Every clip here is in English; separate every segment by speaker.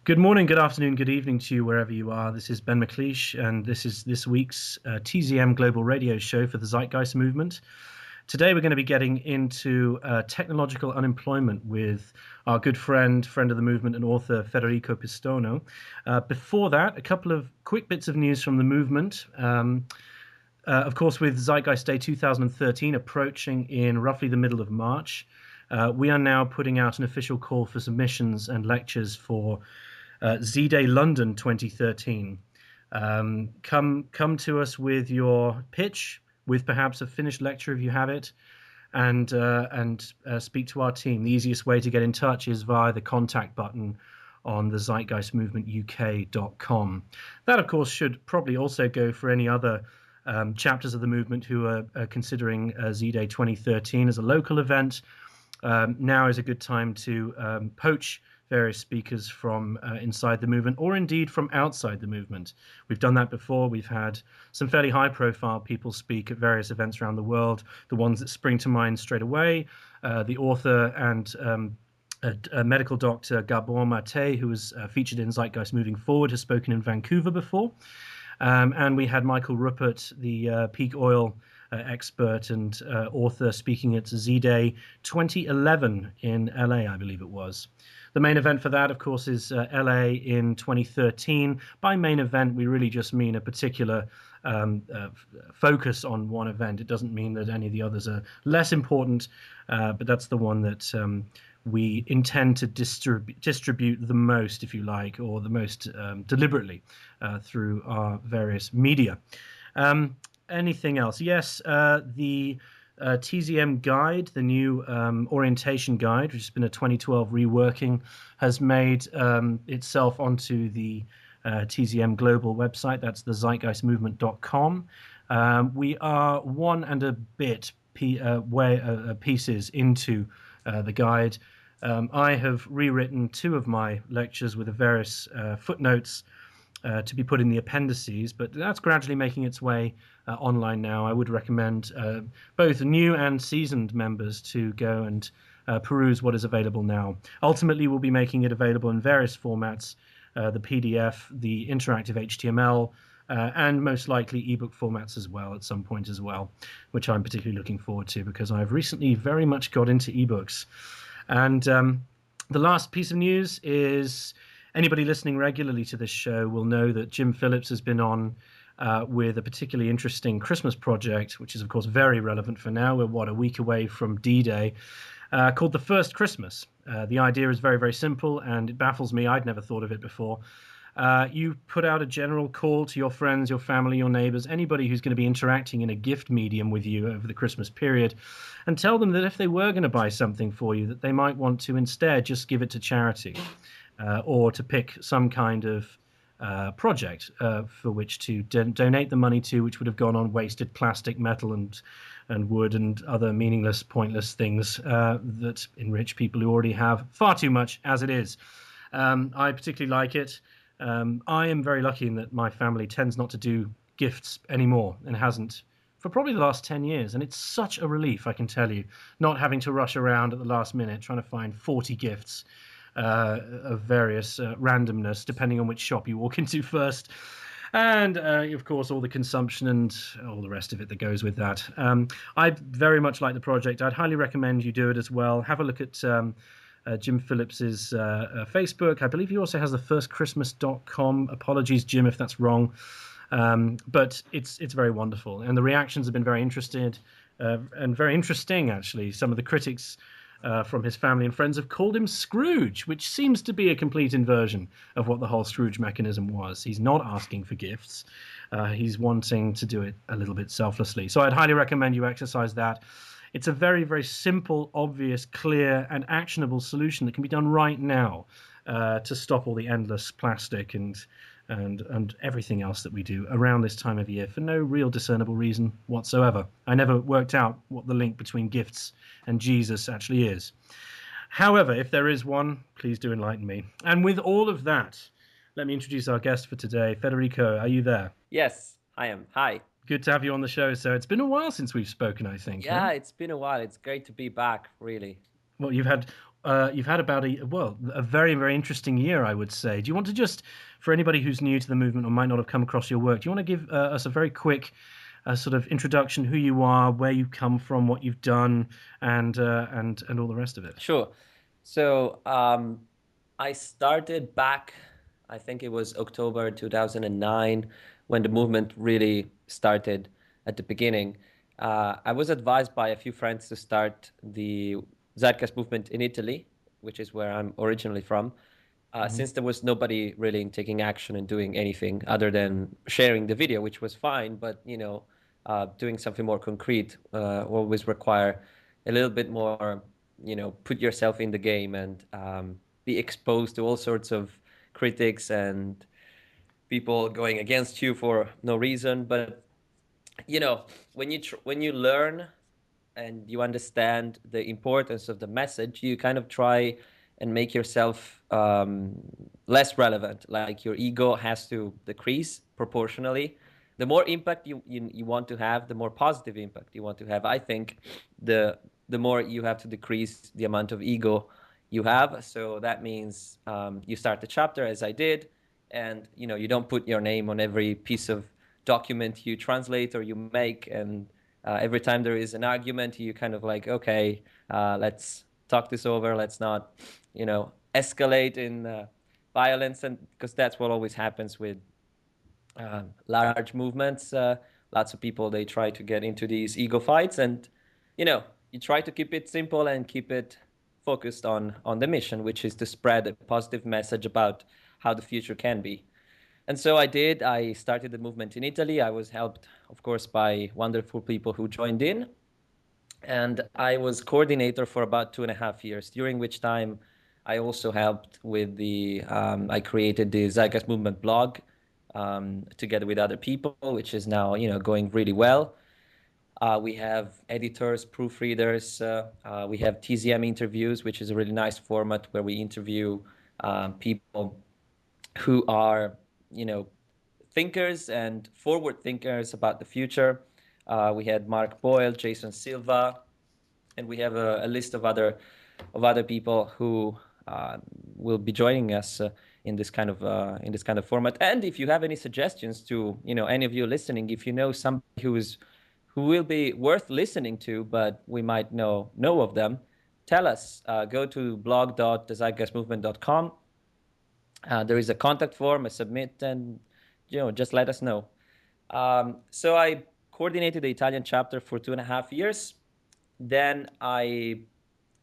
Speaker 1: Good morning, good afternoon, good evening to you wherever you are. This is Ben McLeish, and this is this week's TZM Global Radio show for the Zeitgeist Movement. Today we're going to be getting into technological unemployment with our good friend of the movement and author Federico Pistono. Before that, a couple of quick bits of news from the movement. Of course, with Zeitgeist Day 2013 approaching in roughly the middle of March, we are now putting out an official call for submissions and lectures for Z-Day London 2013. Come to us with your pitch, with perhaps a finished lecture if you have it, and speak to our team. The easiest way to get in touch is via the contact button on the zeitgeistmovementuk.com. That, of course, should probably also go for any other chapters of the movement who are considering Z-Day 2013 as a local event. Now is a good time to poach various speakers from inside the movement, or indeed from outside the movement. We've done that before. We've had some fairly high-profile people speak at various events around the world. The ones that spring to mind straight away, the author and a medical doctor, Gabor Mate, who was featured in Zeitgeist Moving Forward, has spoken in Vancouver before. And we had Michael Ruppert, the peak oil expert and author, speaking at Z-Day 2011 in LA, I believe it was. The main event for that, of course, is LA in 2013. By main event, we really just mean a particular focus on one event. It doesn't mean that any of the others are less important, but that's the one that we intend to distribute the most, if you like, or the most deliberately through our various media. Anything else? Yes, the TZM guide, the new orientation guide, which has been a 2012 reworking, has made itself onto the TZM Global website. That's the zeitgeistmovement.com. We are one and a bit pieces into the guide. I have rewritten two of my lectures with the various footnotes to be put in the appendices, but that's gradually making its way online now. I would recommend both new and seasoned members to go and peruse what is available now. Ultimately, we'll be making it available in various formats, the PDF, the interactive HTML, and most likely ebook formats as well at some point as well, which I'm particularly looking forward to because I've recently very much got into ebooks. And the last piece of news is anybody listening regularly to this show will know that Jim Phillips has been on with a particularly interesting Christmas project, which is, of course, very relevant for now. We're, a week away from D-Day, called The First Christmas. The idea is very, very simple, and it baffles me. I'd never thought of it before. You put out a general call to your friends, your family, your neighbors, anybody who's going to be interacting in a gift medium with you over the Christmas period, and tell them that if they were going to buy something for you, that they might want to instead just give it to charity, or to pick some kind of project for which to donate the money to, which would have gone on wasted plastic, metal, and wood and other meaningless, pointless things that enrich people who already have far too much as it is. I particularly like it. I am very lucky in that my family tends not to do gifts anymore and hasn't for probably the last 10 years. And it's such a relief, I can tell you, not having to rush around at the last minute trying to find 40 gifts of various randomness, depending on which shop you walk into first. And, of course, all the consumption and all the rest of it that goes with that. I very much like the project. I'd highly recommend you do it as well. Have a look at Jim Phillips's Facebook. I believe he also has the firstchristmas.com. Apologies, Jim, if that's wrong. But it's very wonderful. And the reactions have been very interested and very interesting, actually. Some of the critics from his family and friends have called him Scrooge, which seems to be a complete inversion of what the whole Scrooge mechanism was. He's not asking for gifts. He's wanting to do it a little bit selflessly. So I'd highly recommend you exercise that. It's a very, very simple, obvious, clear, and actionable solution that can be done right now to stop all the endless plastic and everything else that we do around this time of year for no real discernible reason whatsoever. I never worked out what the link between gifts and Jesus actually is. However, if there is one, please do enlighten me. And with all of that, let me introduce our guest for today. Federico, are you there?
Speaker 2: Yes, I am. Hi.
Speaker 1: Good to have you on the show. So it's been a while since we've spoken, I think.
Speaker 2: Yeah,
Speaker 1: huh?
Speaker 2: It's been a while. It's great to be back, really.
Speaker 1: Well, you've had You've had about a very, very interesting year, I would say. Do you want to just, for anybody who's new to the movement or might not have come across your work, do you want to give us a very quick sort of introduction, who you are, where you come from, what you've done, and all the rest of it?
Speaker 2: Sure. So I started back, I think it was October 2009, when the movement really started at the beginning. I was advised by a few friends to start the Zeitgeist Movement in Italy, which is where I'm originally from, since there was nobody really taking action and doing anything other than sharing the video, which was fine, but doing something more concrete always require a little bit more, put yourself in the game and be exposed to all sorts of critics and people going against you for no reason. But when you learn and you understand the importance of the message, you kind of try and make yourself less relevant. Like your ego has to decrease proportionally. The more impact you want to have, the more positive impact you want to have. I think the more you have to decrease the amount of ego you have. So that means you start the chapter as I did, and you don't put your name on every piece of document you translate or you make, and every time there is an argument, you kind of like, okay, let's talk this over. Let's not, escalate in violence, and because that's what always happens with large movements. Lots of people, they try to get into these ego fights, and you try to keep it simple and keep it focused on the mission, which is to spread a positive message about how the future can be. And so I did. I started the movement in Italy. I was helped, of course, by wonderful people who joined in. And I was coordinator for about 2.5 years, during which time I also helped with I created the Zeitgeist Movement blog together with other people, which is now, going really well. We have editors, proofreaders. We have TZM interviews, which is a really nice format where we interview people who are, thinkers and forward thinkers about the future. We had Mark Boyle, Jason Silva, and we have a list of other people who will be joining us in this kind of format. And if you have any suggestions to any of you listening, if you know somebody who will be worth listening to, but we might know of them, tell us. Go to blog.thezeitgeistmovement.com. There is a contact form, a submit, and just let us know. So I coordinated the Italian chapter for 2.5 years. Then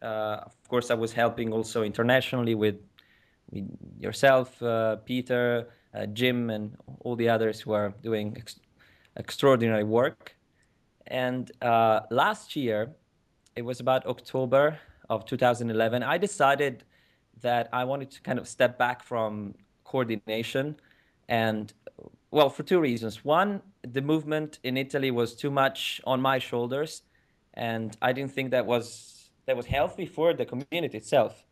Speaker 2: of course, I was helping also internationally with yourself, Peter, Jim, and all the others who are doing extraordinary work. And last year, it was about October of 2011, I decided that I wanted to kind of step back from coordination. And well, for two reasons. One, the movement in Italy was too much on my shoulders, and I didn't think that was healthy for the community itself,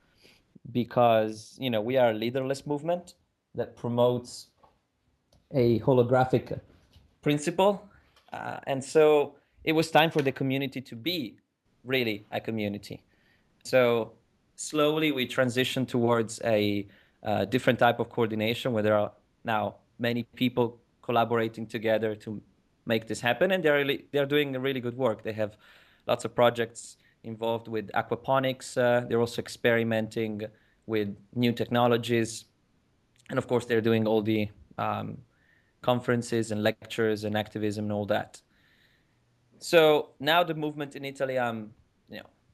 Speaker 2: because we are a leaderless movement that promotes a holographic principle, and so it was time for the community to be really a community. So slowly we transitioned towards a different type of coordination, where there are now many people collaborating together to make this happen, and they're doing a really good work. They have lots of projects involved with aquaponics. They're also experimenting with new technologies, and of course they're doing all the conferences and lectures and activism and all that. So now the movement in Italy, I'm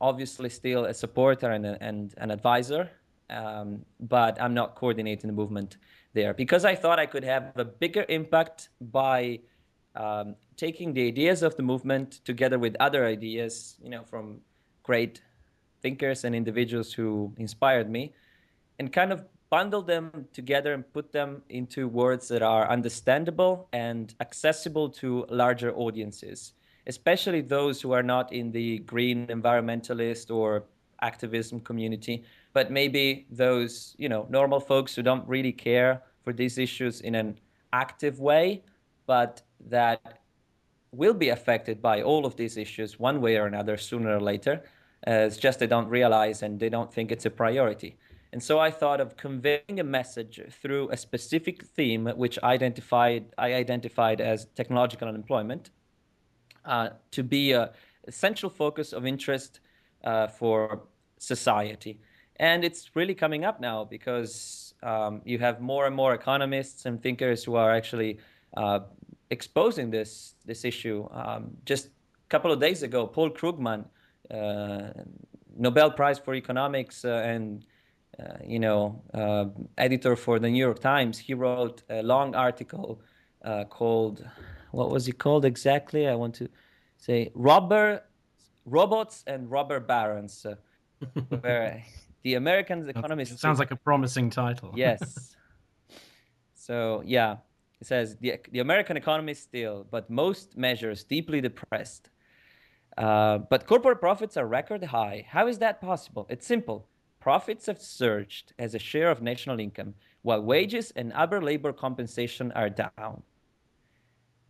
Speaker 2: obviously still a supporter and an advisor, but I'm not coordinating the movement there, because I thought I could have a bigger impact by taking the ideas of the movement together with other ideas, from great thinkers and individuals who inspired me, and kind of bundle them together and put them into words that are understandable and accessible to larger audiences, especially those who are not in the green environmentalist or activism community, but maybe those, normal folks who don't really care for these issues in an active way, but that will be affected by all of these issues one way or another sooner or later. It's just they don't realize and they don't think it's a priority. And so I thought of conveying a message through a specific theme, which I identified as technological unemployment, to be a essential focus of interest for society. And it's really coming up now because you have more and more economists and thinkers who are actually exposing this issue. Just a couple of days ago, Paul Krugman, uh, Nobel Prize for Economics and editor for the New York Times, he wrote a long article called, what was it called exactly? I want to say robots and robber barons, where the American economists.
Speaker 1: Sounds like a promising title.
Speaker 2: Yes. So yeah, it says the American economy is still, but most measures deeply depressed. But corporate profits are record high. How is that possible? It's simple. Profits have surged as a share of national income, while wages and other labor compensation are down.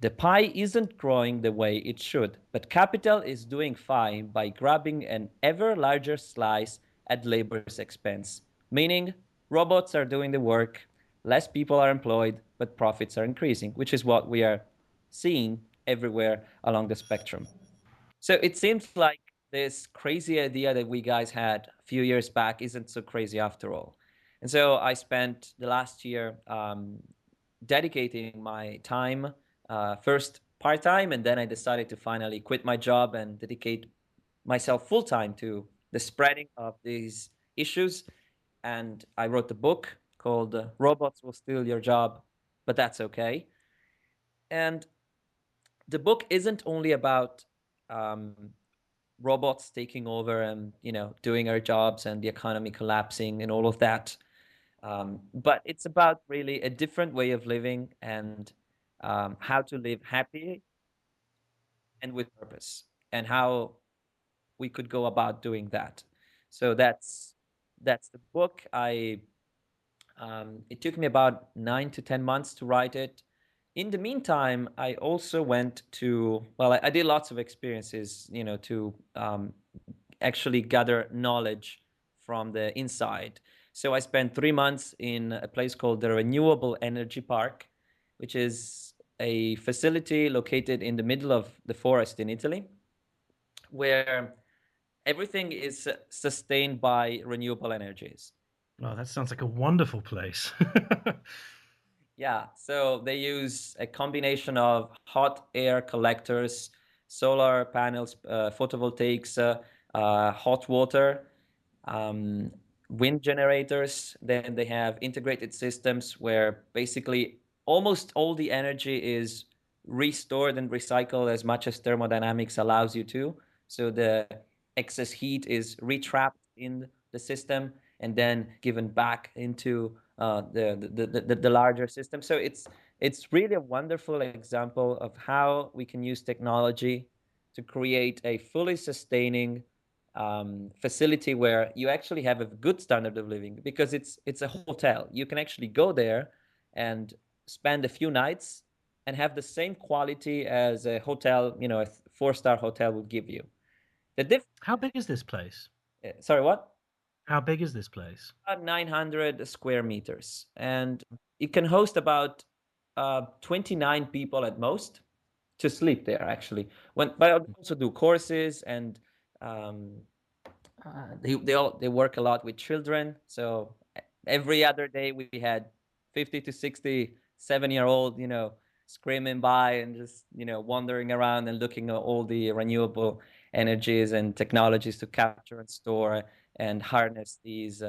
Speaker 2: The pie isn't growing the way it should, but capital is doing fine by grabbing an ever larger slice at labor's expense, meaning robots are doing the work, less people are employed, but profits are increasing, which is what we are seeing everywhere along the spectrum. So it seems like this crazy idea that we guys had a few years back isn't so crazy after all. And so I spent the last year dedicating my time, first part time, and then I decided to finally quit my job and dedicate myself full time to the spreading of these issues. And I wrote the book called Robots Will Steal Your Job, but That's Okay. And the book isn't only about um, robots taking over and doing our jobs and the economy collapsing and all of that. But it's about really a different way of living and how to live happy and with purpose, and how we could go about doing that. So that's the book. It took me about 9 to 10 months to write it. In the meantime, I also went to, well, I did lots of experiences, to actually gather knowledge from the inside. So I spent 3 months in a place called the Renewable Energy Park, which is a facility located in the middle of the forest in Italy, where everything is sustained by renewable energies.
Speaker 1: Oh, that sounds like a wonderful place.
Speaker 2: Yeah, so they use a combination of hot air collectors, solar panels, photovoltaics, hot water, um, wind generators. Then they have integrated systems where basically almost all the energy is restored and recycled as much as thermodynamics allows you to. So the excess heat is retrapped in the system and then given back into the larger system. So it's really a wonderful example of how we can use technology to create a fully sustaining facility where you actually have a good standard of living, because it's a hotel. You can actually go there and spend a few nights and have the same quality as a hotel, a four-star hotel would give you.
Speaker 1: How big is this place?
Speaker 2: Sorry, what?
Speaker 1: How big is this place?
Speaker 2: About 900 square meters, and it can host about 29 people at most to sleep there. Actually, but I also do courses, and um, they work a lot with children. So every other day we had 50 to 60 7-year old, screaming by and just wandering around and looking at all the renewable energies and technologies to capture and store and harness these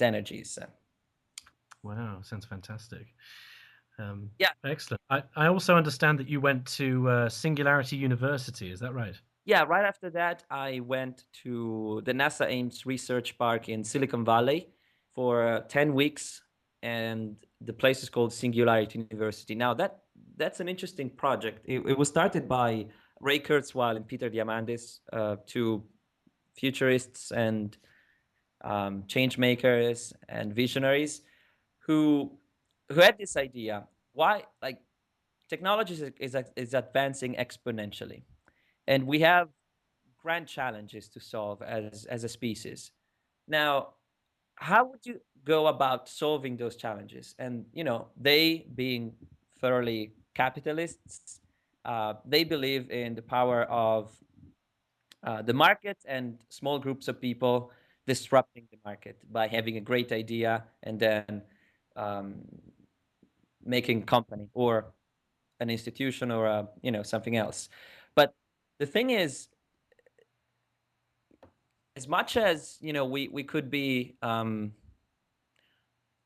Speaker 2: energies.
Speaker 1: Wow, sounds fantastic.
Speaker 2: Yeah,
Speaker 1: Excellent. I also understand that you went to Singularity University. Is that right?
Speaker 2: yeah. Right after that, I went to the NASA Ames Research Park in Silicon Valley for 10 weeks, and the place is called Singularity University. Now that's an interesting project. It was started by Ray Kurzweil and Peter Diamandis, two futurists and change makers and visionaries who had this idea. Why, like, technology is advancing exponentially, and we have grand challenges to solve as a species. Now, how would you go about solving those challenges? And they being thoroughly capitalists, they believe in the power of the market and small groups of people disrupting the market by having a great idea and then um, making company or an institution or something else. But the thing is, as much as we could be not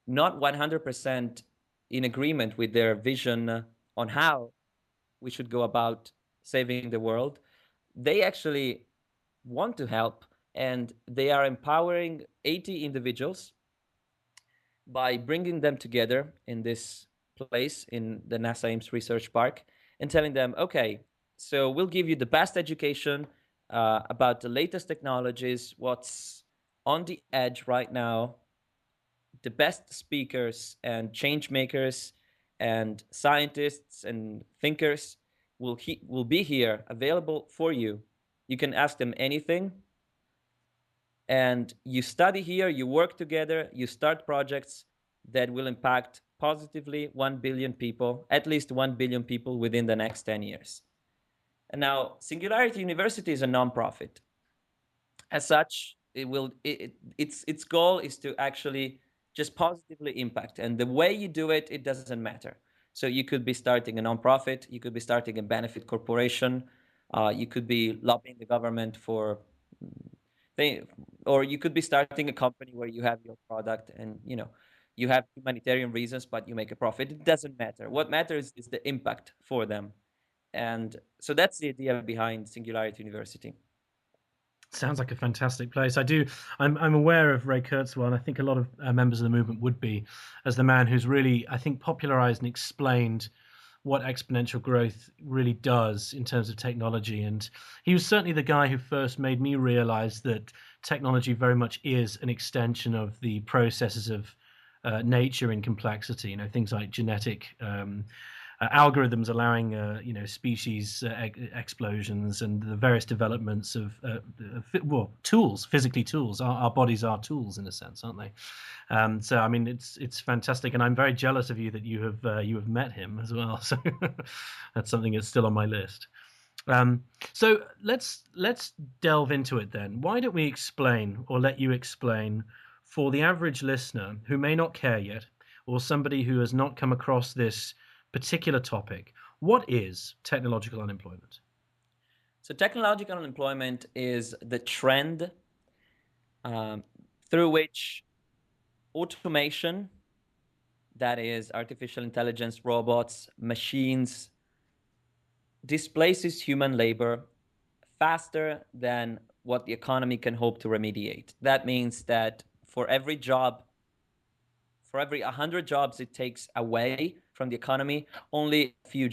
Speaker 2: 100% in agreement with their vision on how we should go about saving the world, they actually want to help, and they are empowering 80 individuals by bringing them together in this place in the NASA Ames Research Park and telling them, okay, so we'll give you the best education about the latest technologies, what's on the edge right now, the best speakers and change makers and scientists and thinkers will be here available for you. You can ask them anything, and you study here, you work together, you start projects that will impact positively 1 billion people, at least 1 billion people within the next 10 years. And now, Singularity University is a nonprofit. As such, its goal is to actually just positively impact. And the way you do it, it doesn't matter. So you could be starting a nonprofit, you could be starting a benefit corporation, you could be lobbying the government for or you could be starting a company where you have your product and you have humanitarian reasons, but you make a profit. It doesn't matter. What matters is the impact for them. And so that's the idea behind Singularity University.
Speaker 1: Sounds like a fantastic place. I'm aware of Ray Kurzweil, and I think a lot of members of the movement would be, as the man who's really, I think, popularized and explained what exponential growth really does in terms of technology. And he was certainly the guy who first made me realize that technology very much is an extension of the processes of nature in complexity. Things like genetic algorithms allowing species explosions and the various developments of tools, physically tools. Our bodies are tools in a sense, aren't they? So I mean, it's fantastic, and I'm very jealous of you that you have met him as well. So that's something that's still on my list. So let's delve into it then. Why don't we explain, or let you explain, for the average listener who may not care yet, or somebody who has not come across this particular topic, what is technological unemployment?
Speaker 2: So technological unemployment is the trend through which automation, that is artificial intelligence, robots, machines, displaces human labor faster than what the economy can hope to remediate. That means that for every 100 jobs it takes away from the economy, only a few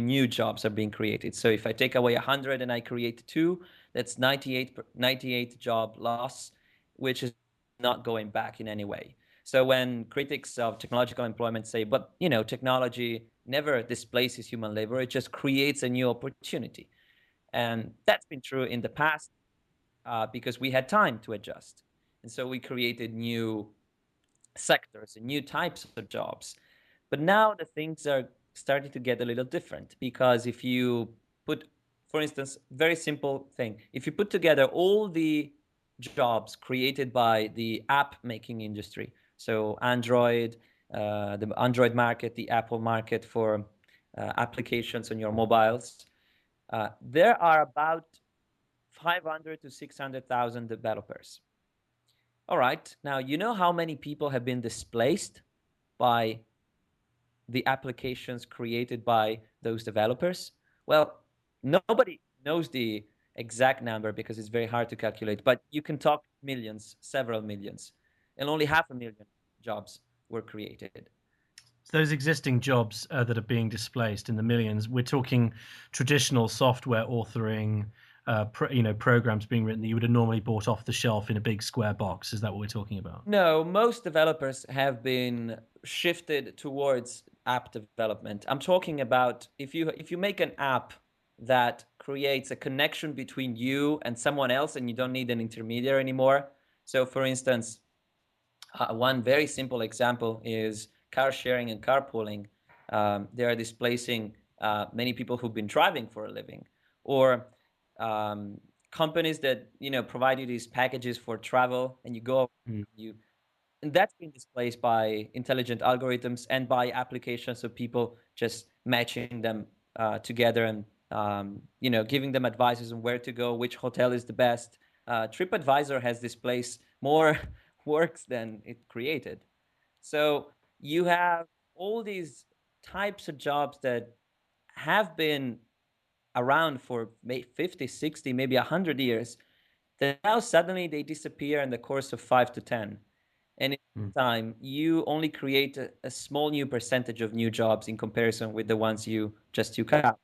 Speaker 2: new jobs are being created. So if I take away 100 and I create 2, that's 98 job loss, which is not going back in any way. So when critics of technological employment say, but technology never displaces human labor, it just creates a new opportunity. And that's been true in the past because we had time to adjust. And so we created new sectors and new types of jobs. But now the things are starting to get a little different, because if you put, for instance, very simple thing, if you put together all the jobs created by the app making industry, so Android, the Android market, the Apple market for applications on your mobiles, there are about 500 to 600,000 developers. All right, now you know how many people have been displaced by the applications created by those developers? Well, nobody knows the exact number because it's very hard to calculate, but you can talk millions, several millions, and only 500,000 jobs were created.
Speaker 1: So those existing jobs that are being displaced in the millions, we're talking traditional software authoring, programs being written that you would have normally bought off the shelf in a big square box. Is that what we're talking about?
Speaker 2: No, most developers have been shifted towards app development. I'm talking about if you make an app that creates a connection between you and someone else, and you don't need an intermediary anymore. So, for instance, one very simple example is car sharing and carpooling. They are displacing many people who've been driving for a living, or um, companies that provide you these packages for travel, and you go, you and that's been displaced by intelligent algorithms and by applications of people just matching them together, and giving them advices on where to go, which hotel is the best. TripAdvisor has displaced more works than it created. So you have all these types of jobs that have been around for 50, 60, maybe 100 years, that now suddenly they disappear in the course of 5 to 10. And in time, you only create a small new percentage of new jobs in comparison with the ones you just took out.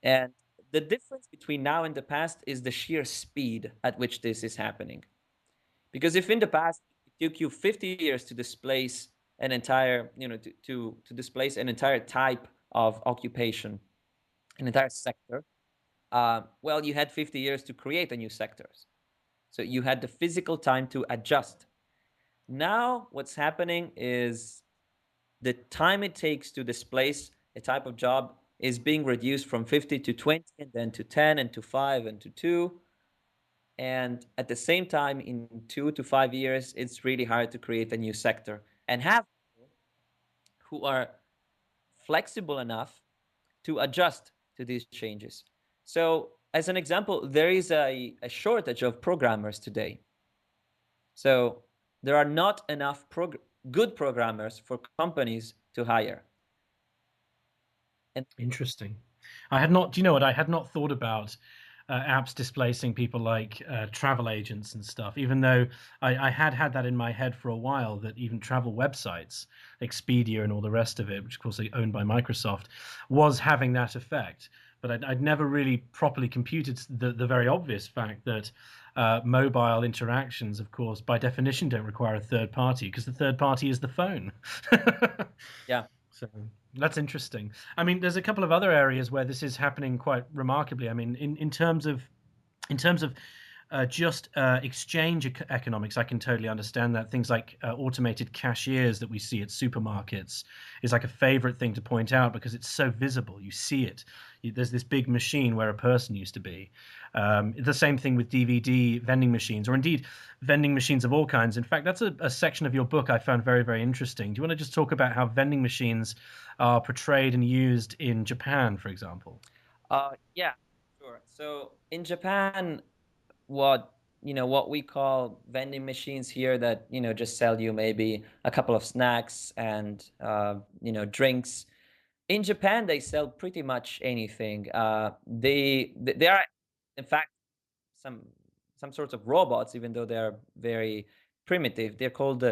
Speaker 2: And the difference between now and the past is the sheer speed at which this is happening. Because if in the past it took you 50 years to displace an entire, to displace an entire type of occupation, an entire sector, well, you had 50 years to create a new sectors. So you had the physical time to adjust. Now, what's happening is the time it takes to displace a type of job is being reduced from 50 to 20, and then to 10, and to 5, and to 2. And at the same time, in 2 to 5 years, it's really hard to create a new sector and have people who are flexible enough to adjust to these changes. So, as an example, there is a shortage of programmers today. So, there are not enough good programmers for companies to hire.
Speaker 1: And interesting. I had not, do you know what? I had not thought about apps displacing people like travel agents and stuff, even though I had that in my head for a while, that even travel websites, Expedia and all the rest of it, which of course are owned by Microsoft, was having that effect. But I'd never really properly computed the very obvious fact that mobile interactions, of course, by definition, don't require a third party, because the third party is the phone.
Speaker 2: Yeah.
Speaker 1: So that's interesting. I mean, there's a couple of other areas where this is happening quite remarkably. I mean, in terms of just exchange economics, I can totally understand that. Things like automated cashiers that we see at supermarkets is like a favorite thing to point out, because it's so visible. You see it. There's this big machine where a person used to be. The same thing with DVD vending machines, or indeed vending machines of all kinds. In fact, that's a section of your book I found very, very interesting. Do you want to just talk about how vending machines are portrayed and used in Japan, for example?
Speaker 2: Yeah, sure. So in Japan, what we call vending machines here, that just sell you maybe a couple of snacks and drinks. In Japan, they sell pretty much anything. They are, in fact, some some sorts of robots, even though they are very primitive. They're called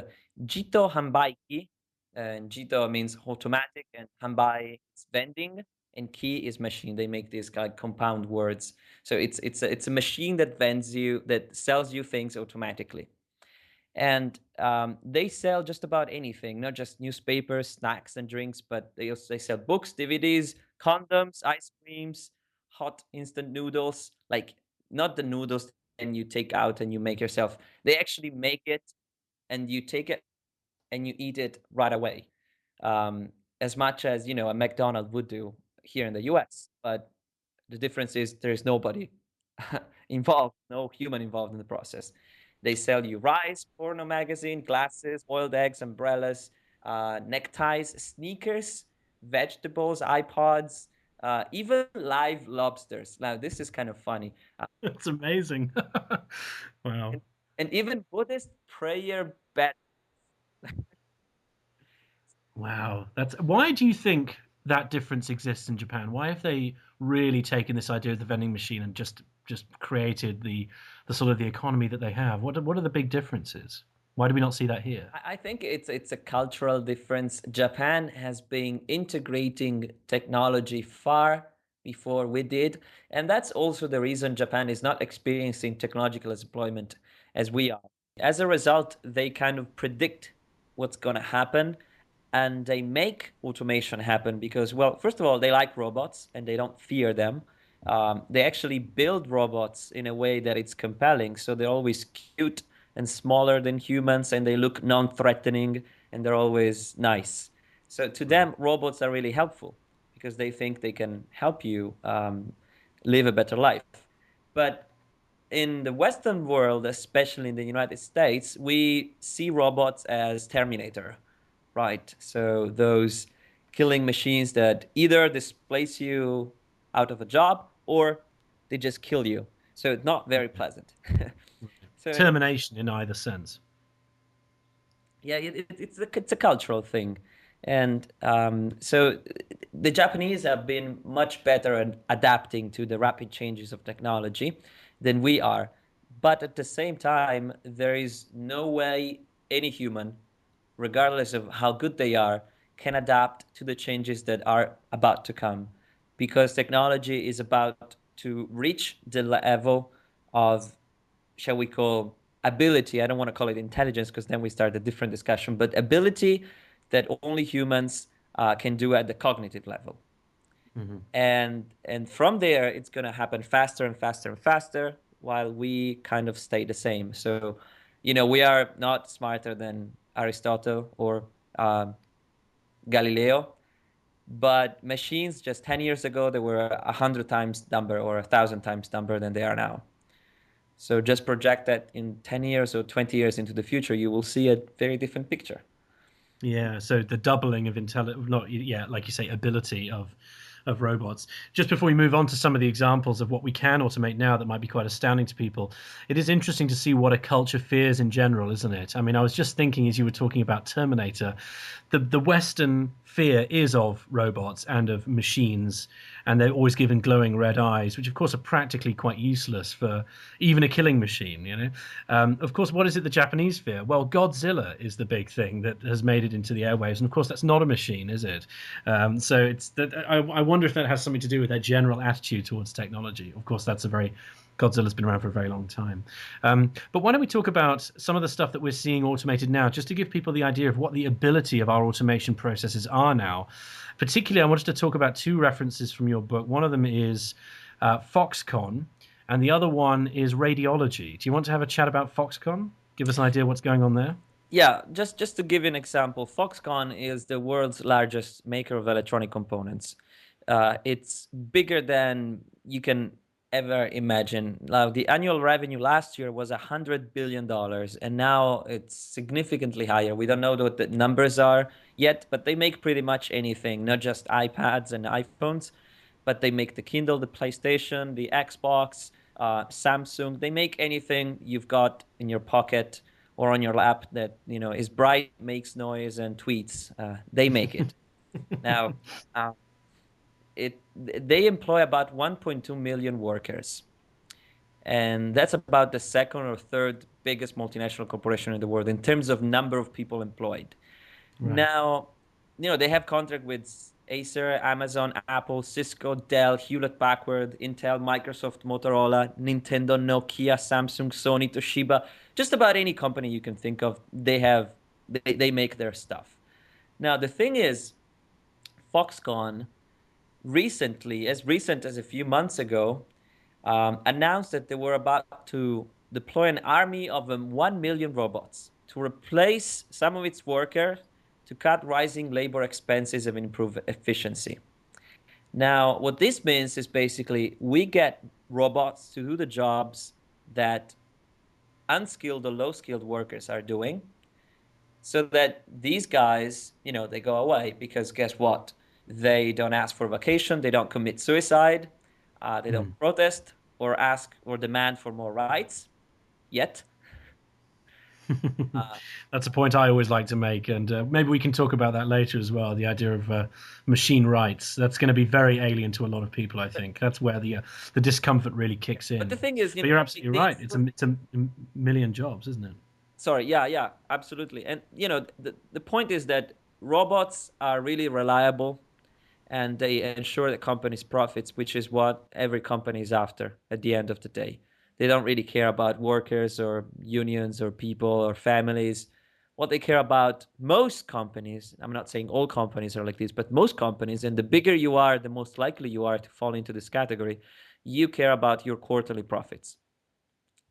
Speaker 2: Jito Hanbaiki, and Jito means automatic, and Hanbai is vending, and Ki is machine. They make these kind of compound words. So it's a machine that that sells you things automatically. And they sell just about anything, not just newspapers, snacks, and drinks, but they sell books, DVDs, condoms, ice creams, hot instant noodles, like not the noodles and you take out and you make yourself. They actually make it, and you take it and you eat it right away, as much as a McDonald's would do here in the US. But the difference is there's nobody involved, no human involved in the process. They sell you rice, porno magazine, glasses, boiled eggs, umbrellas, neckties, sneakers, vegetables, iPods, even live lobsters. Now, this is kind of funny.
Speaker 1: It's amazing. Wow.
Speaker 2: And even Buddhist prayer bed.
Speaker 1: Wow. That's why do you think that difference exists in Japan? Why have they really taken this idea of the vending machine and just created the sort of the economy that they have? What are the big differences? Why do we not see that here?
Speaker 2: I think it's a cultural difference. Japan has been integrating technology far before we did, and that's also the reason Japan is not experiencing technological deployment as we are. As a result, they kind of predict what's going to happen, and they make automation happen because, well, first of all, they like robots and they don't fear them. They actually build robots in a way that it's compelling. So they're always cute and smaller than humans, and they look non-threatening, and they're always nice. So to them, robots are really helpful because they think they can help you live a better life. But in the Western world, especially in the United States, we see robots as Terminator, right? So those killing machines that either displace you out of a job or they just kill you. So it's not very pleasant. So
Speaker 1: Termination in either sense.
Speaker 2: yeah, it's a cultural thing. And so the Japanese have been much better at adapting to the rapid changes of technology than we are. But at the same time, there is no way any human, regardless of how good they are, can adapt to the changes that are about to come, because technology is about to reach the level of, shall we call, ability. I don't want to call it intelligence because then we start a different discussion, but ability that only humans can do at the cognitive level. Mm-hmm. And from there, it's going to happen faster and faster and faster while we kind of stay the same. So, we are not smarter than Aristotle or Galileo, but machines just 10 years ago, they were 100 times dumber or 1,000 times dumber than they are now. So just project that in 10 years or 20 years into the future, you will see a very different picture.
Speaker 1: Yeah, so the doubling of like you say, ability of robots. Just before we move on to some of the examples of what we can automate now that might be quite astounding to people, it is interesting to see what a culture fears in general, isn't it? I mean, I was just thinking as you were talking about Terminator, the Western fear is of robots and of machines, and they're always given glowing red eyes, which of course are practically quite useless for even a killing machine. Of course, what is it the Japanese fear? Well, Godzilla is the big thing that has made it into the airwaves, and of course that's not a machine, is it? So it's that I wonder if that has something to do with their general attitude towards technology. Of course, Godzilla's been around for a very long time. But why don't we talk about some of the stuff that we're seeing automated now, just to give people the idea of what the ability of our automation processes are now. Particularly, I wanted to talk about two references from your book. One of them is Foxconn, and the other one is radiology. Do you want to have a chat about Foxconn? Give us an idea what's going on there.
Speaker 2: Yeah, just to give you an example, Foxconn is the world's largest maker of electronic components. It's bigger than you can ever imagine. Now, the annual revenue last year was $100 billion, and now it's significantly higher. We don't know what the numbers are yet, but they make pretty much anything, not just iPads and iPhones, but they make the Kindle, the PlayStation, the Xbox, Samsung. They make anything you've got in your pocket or on your lap that is bright, makes noise, and tweets. They make it. Now, they employ about 1.2 million workers, and that's about the second or third biggest multinational corporation in the world in terms of number of people employed. Right. Now, they have contract with Acer, Amazon, Apple, Cisco, Dell, Hewlett-Packard, Intel, Microsoft, Motorola, Nintendo, Nokia, Samsung, Sony, Toshiba. Just about any company you can think of, they make their stuff. Now, the thing is, Foxconn recently, as recent as a few months ago, announced that they were about to deploy an army of 1 million robots to replace some of its workers to cut rising labor expenses and improve efficiency. Now, what this means is basically we get robots to do the jobs that unskilled or low-skilled workers are doing, so that these guys, they go away, because guess what? They don't ask for vacation, they don't commit suicide, they don't protest or ask or demand for more rights yet.
Speaker 1: That's a point I always like to make, and maybe we can talk about that later as well. The idea of machine rights, that's going to be very alien to a lot of people. I think that's where the discomfort really kicks in.
Speaker 2: But the thing is,
Speaker 1: but you're absolutely right. It's a million jobs, isn't it?
Speaker 2: Sorry, yeah, absolutely. And the point is that robots are really reliable, and they ensure the company's profits, which is what every company is after at the end of the day. They don't really care about workers or unions or people or families. what they care about, most companies, I'm not saying all companies are like this, but most companies, and the bigger you are, the most likely you are to fall into this category, you care about your quarterly profits.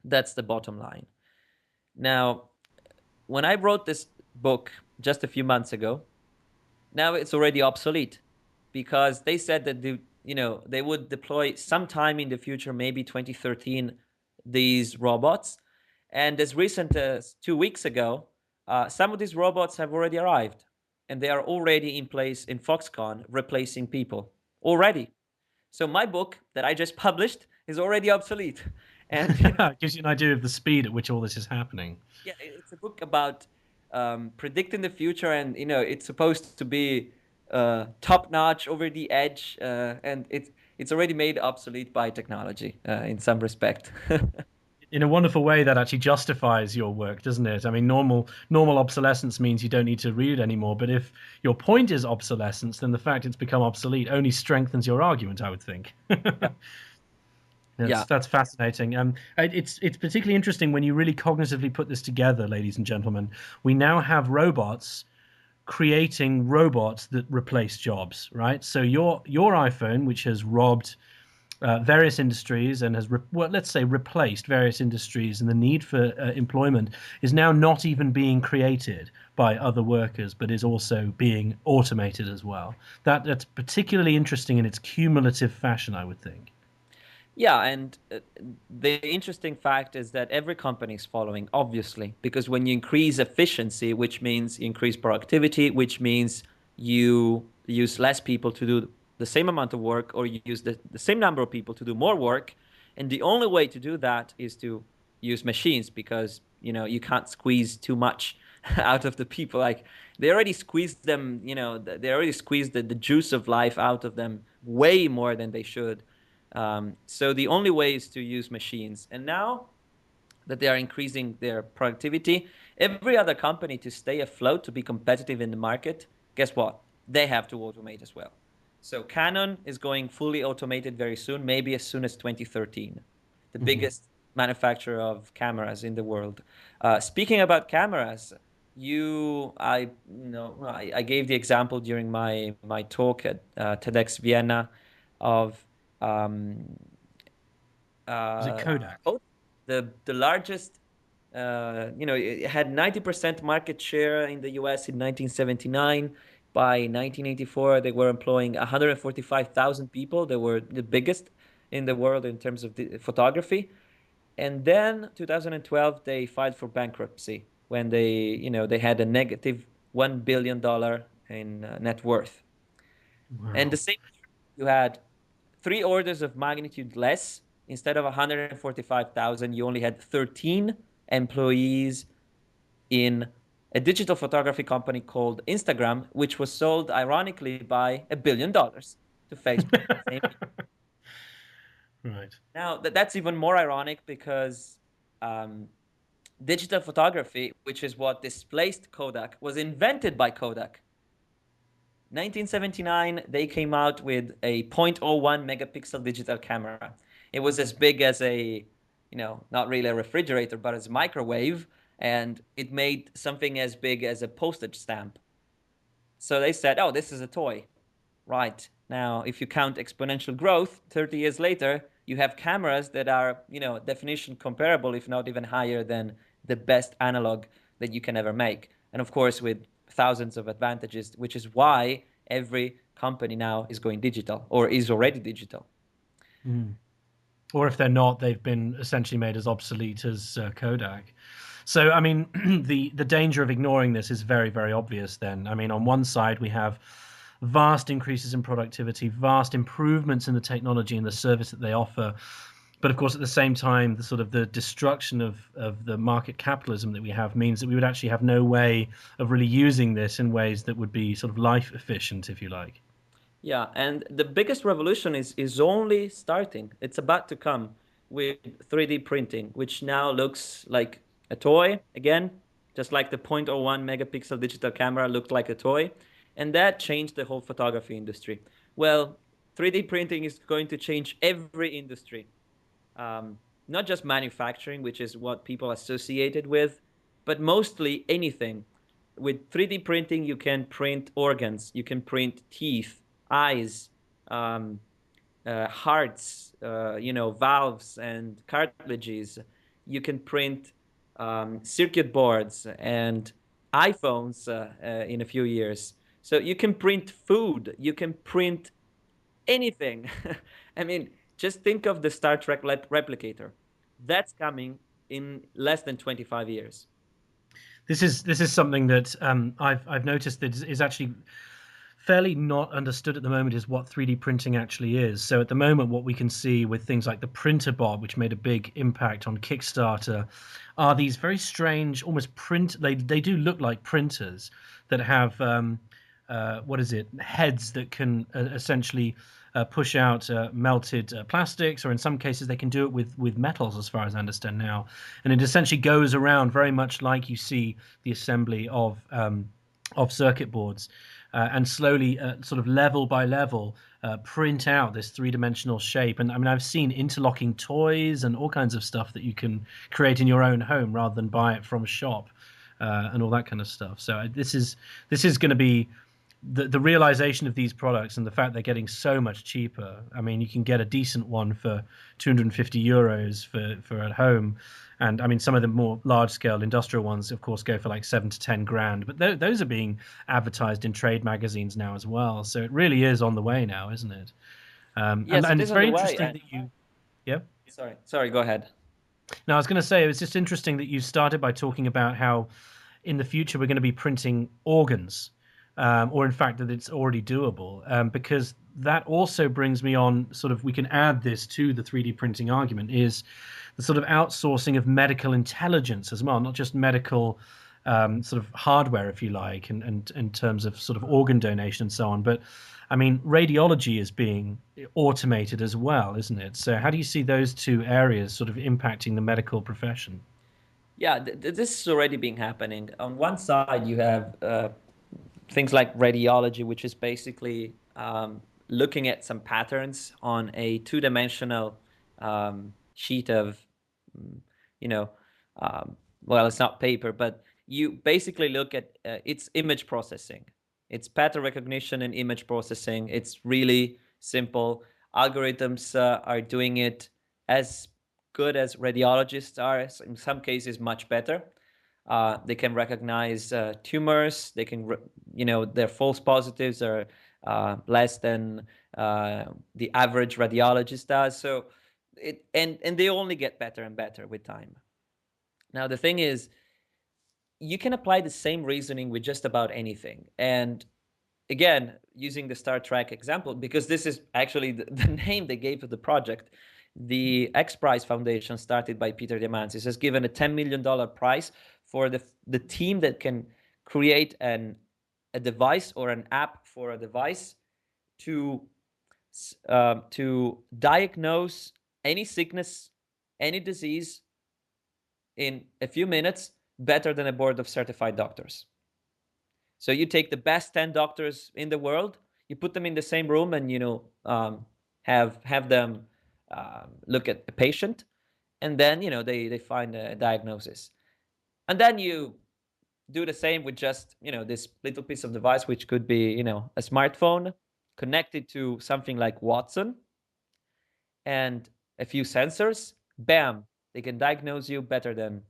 Speaker 2: That's the bottom line. Now, when I wrote this book just a few months ago, now it's already obsolete because they said that they would deploy sometime in the future, maybe 2013, these robots. And as recent as 2 weeks ago, some of these robots have already arrived, and they are already in place in Foxconn, replacing people already. So my book that I just published is already obsolete, and
Speaker 1: It gives you an idea of the speed at which all this is happening.
Speaker 2: yeah, it's a book about predicting the future, and it's supposed to be top notch, over the edge, and it's already made obsolete by technology in some respect.
Speaker 1: In a wonderful way, that actually justifies your work, doesn't it? I mean, normal obsolescence means you don't need to read it anymore. But if your point is obsolescence, then the fact it's become obsolete only strengthens your argument, I would think.
Speaker 2: Yeah. Yeah.
Speaker 1: That's fascinating. It's particularly interesting when you really cognitively put this together, ladies and gentlemen. We now have robots creating robots that replace jobs, right? So your iPhone, which has robbed various industries and has, let's say, replaced various industries, and the need for employment is now not even being created by other workers, but is also being automated as well. That's particularly interesting in its cumulative fashion, I would think.
Speaker 2: Yeah, and the interesting fact is that every company is following, obviously, because when you increase efficiency, which means you increase productivity, which means you use less people to do the same amount of work, or you use the same number of people to do more work. And the only way to do that is to use machines, because you can't squeeze too much out of the people. Like, they already squeezed them, they already squeezed the juice of life out of them way more than they should. So the only way is to use machines. And now that they are increasing their productivity, every other company, to stay afloat, to be competitive in the market, guess what? They have to automate as well. So Canon is going fully automated very soon, maybe as soon as 2013, the biggest manufacturer of cameras in the world. Speaking about cameras, I gave the example during my talk at TEDx Vienna of
Speaker 1: Is it Kodak?
Speaker 2: the largest. It had 90% market share in the US in 1979. By 1984, they were employing 145,000 people. They were the biggest in the world in terms of the photography. And then 2012, they filed for bankruptcy when they had a negative $1 billion in net worth.
Speaker 1: Wow.
Speaker 2: And the same, you had 3 orders of magnitude less. Instead of 145,000, you only had 13 employees in a digital photography company called Instagram, which was sold, ironically, by $1 billion to Facebook.
Speaker 1: Right.
Speaker 2: Now, that's even more ironic because digital photography, which is what displaced Kodak, was invented by Kodak. 1979, they came out with a 0.01 megapixel digital camera. It was as big as not really a refrigerator, but as a microwave, and it made something as big as a postage stamp. So they said, oh, this is a toy. Right. Now, if you count exponential growth, 30 years later, you have cameras that are, definition comparable, if not even higher than the best analog that you can ever make. And of course, with thousands of advantages, which is why every company now is going digital or is already digital.
Speaker 1: Or if they're not, they've been essentially made as obsolete as Kodak. So, I mean, the danger of ignoring this is very, very obvious then. I mean, on one side, we have vast increases in productivity, vast improvements in the technology and the service that they offer. But of course, at the same time, the sort of the destruction of the market capitalism that we have means that we would actually have no way of really using this in ways that would be sort of life efficient, if you like.
Speaker 2: Yeah, and the biggest revolution is only starting. It's about to come with 3D printing, which now looks like a toy again, just like the 0.01 megapixel digital camera looked like a toy. And that changed the whole photography industry. Well, 3D printing is going to change every industry, not just manufacturing, which is what people associated with, but mostly anything. with 3D printing, you can print organs, you can print teeth, eyes, um, hearts, valves and cartilages. You can print circuit boards and iPhones in a few years. So you can print food, you can print anything. I mean, just think of the Star Trek replicator. That's coming in less than 25 years.
Speaker 1: This is something that I've noticed that is actually fairly not understood at the moment, is what 3D printing actually is. So at the moment, what we can see with things like the printer bot, which made a big impact on Kickstarter, are these very strange, almost They do look like printers that have what is it? Heads that can essentially push out melted plastics, or in some cases they can do it with metals, as far as I understand now. And it essentially goes around very much like you see the assembly of circuit boards, and slowly, sort of level by level, print out this three-dimensional shape. And I mean, I've seen interlocking toys and all kinds of stuff that you can create in your own home rather than buy it from a shop, and all that kind of stuff. So this is going to be the realization of these products, and the fact they're getting so much cheaper. I mean, you can get a decent one for 250 euros for at home. And I mean, some of the more large scale industrial ones, of course, go for like 7 to 10 grand. But those are being advertised in trade magazines now as well. So it really is on the way now, isn't it?
Speaker 2: Yes,
Speaker 1: And
Speaker 2: it
Speaker 1: it's
Speaker 2: is on
Speaker 1: very
Speaker 2: the way.
Speaker 1: interesting that you, yeah.
Speaker 2: Sorry, go ahead.
Speaker 1: No, I was going to say, it was just interesting that you started by talking about how in the future we're going to be printing organs, or in fact that it's already doable, because that also brings me on, sort of, we can add this to the 3D printing argument, is the sort of outsourcing of medical intelligence as well, not just medical sort of hardware, if you like, and in terms of sort of organ donation and so on. But I mean, radiology is being automated as well, isn't it? So how do you see those two areas sort of impacting the medical profession?
Speaker 2: Yeah, this is already been happening. On one side, you have things like radiology, which is basically looking at some patterns on a two-dimensional sheet of, mm, you know, well, it's not paper, but you basically look at it's image processing. It's pattern recognition and image processing. It's really simple. Algorithms are doing it as good as radiologists are, in some cases much better. They can recognize tumors. They can, their false positives are less than the average radiologist does. So and they only get better and better with time. Now the thing is, you can apply the same reasoning with just about anything. And again, using the Star Trek example, because this is actually the name they gave to the project. The X Prize Foundation, started by Peter Diamandis, has given a $10 million prize for the team that can create a device or an app for a device to diagnose any sickness, any disease in a few minutes better than a board of certified doctors. So you take the best 10 doctors in the world, you put them in the same room, and have them look at a patient, and then they find a diagnosis, and then you do the same with just this little piece of device, which could be a smartphone connected to something like Watson and a few sensors. Bam, they can diagnose you better than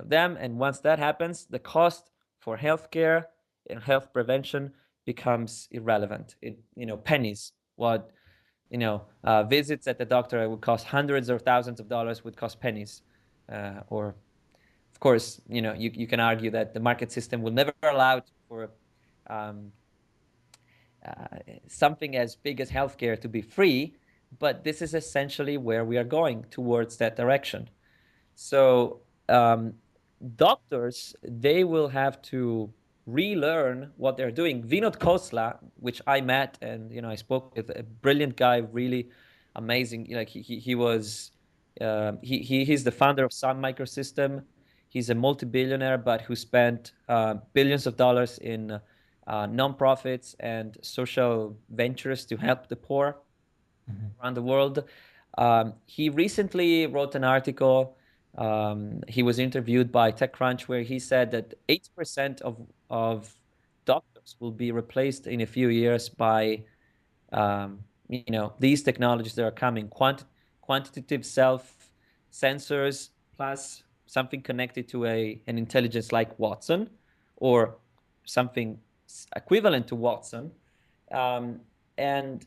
Speaker 2: them. And once that happens, the cost for healthcare and health prevention becomes irrelevant. Pennies. What visits at the doctor would cost hundreds or thousands of dollars would cost pennies. Or of course, you can argue that the market system will never allow for um, something as big as healthcare to be free, but this is essentially where we are going, towards that direction. So doctors, they will have to relearn what they're doing. Vinod Khosla, which I met, and I spoke with, a brilliant guy, really amazing. Like he was he's the founder of Sun Microsystem. He's a multi-billionaire, but who spent billions of dollars in non-profits and social ventures to help the poor around the world. He recently wrote an article He was interviewed by TechCrunch, where he said that 80% of doctors will be replaced in a few years by these technologies that are coming, quantitative self sensors plus something connected to an intelligence like Watson, or something equivalent to Watson. And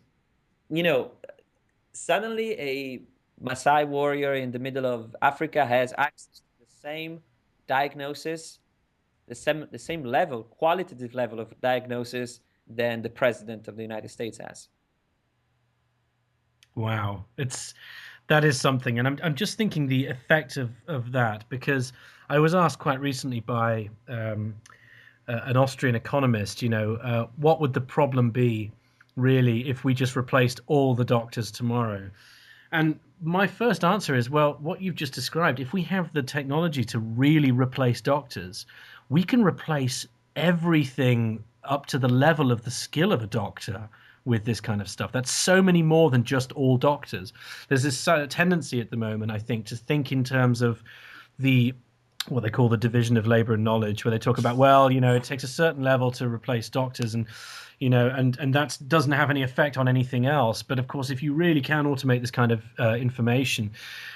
Speaker 2: suddenly a Maasai warrior in the middle of Africa has access to the same diagnosis, the same level, qualitative level of diagnosis than the president of the United States has.
Speaker 1: Wow, that is something, and I'm just thinking the effect of that, because I was asked quite recently by an Austrian economist, what would the problem be really if we just replaced all the doctors tomorrow? And my first answer is, well, what you've just described, if we have the technology to really replace doctors, we can replace everything up to the level of the skill of a doctor with this kind of stuff. That's so many more than just all doctors. There's this tendency at the moment, I think, to think in terms of the what they call the division of labor and knowledge, where they talk about, well, it takes a certain level to replace doctors, and and that doesn't have any effect on anything else. But of course, if you really can automate this kind of information,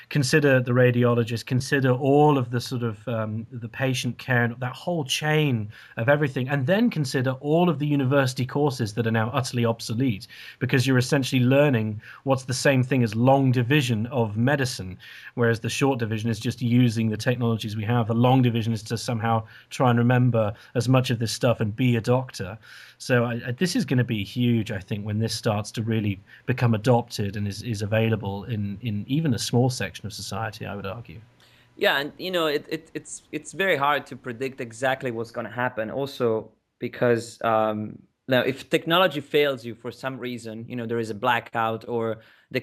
Speaker 1: consider the radiologist, consider all of the sort of the patient care and that whole chain of everything, and then consider all of the university courses that are now utterly obsolete, because you're essentially learning what's the same thing as long division of medicine, whereas the short division is just using the technologies we have. The long division is to somehow try and remember as much of this stuff and be a doctor. So this is going to be huge, I think, when this starts to really become adopted and is available in even a small section of society, I would argue.
Speaker 2: Yeah, and it's very hard to predict exactly what's going to happen. Also, because now if technology fails you for some reason, there is a blackout, or the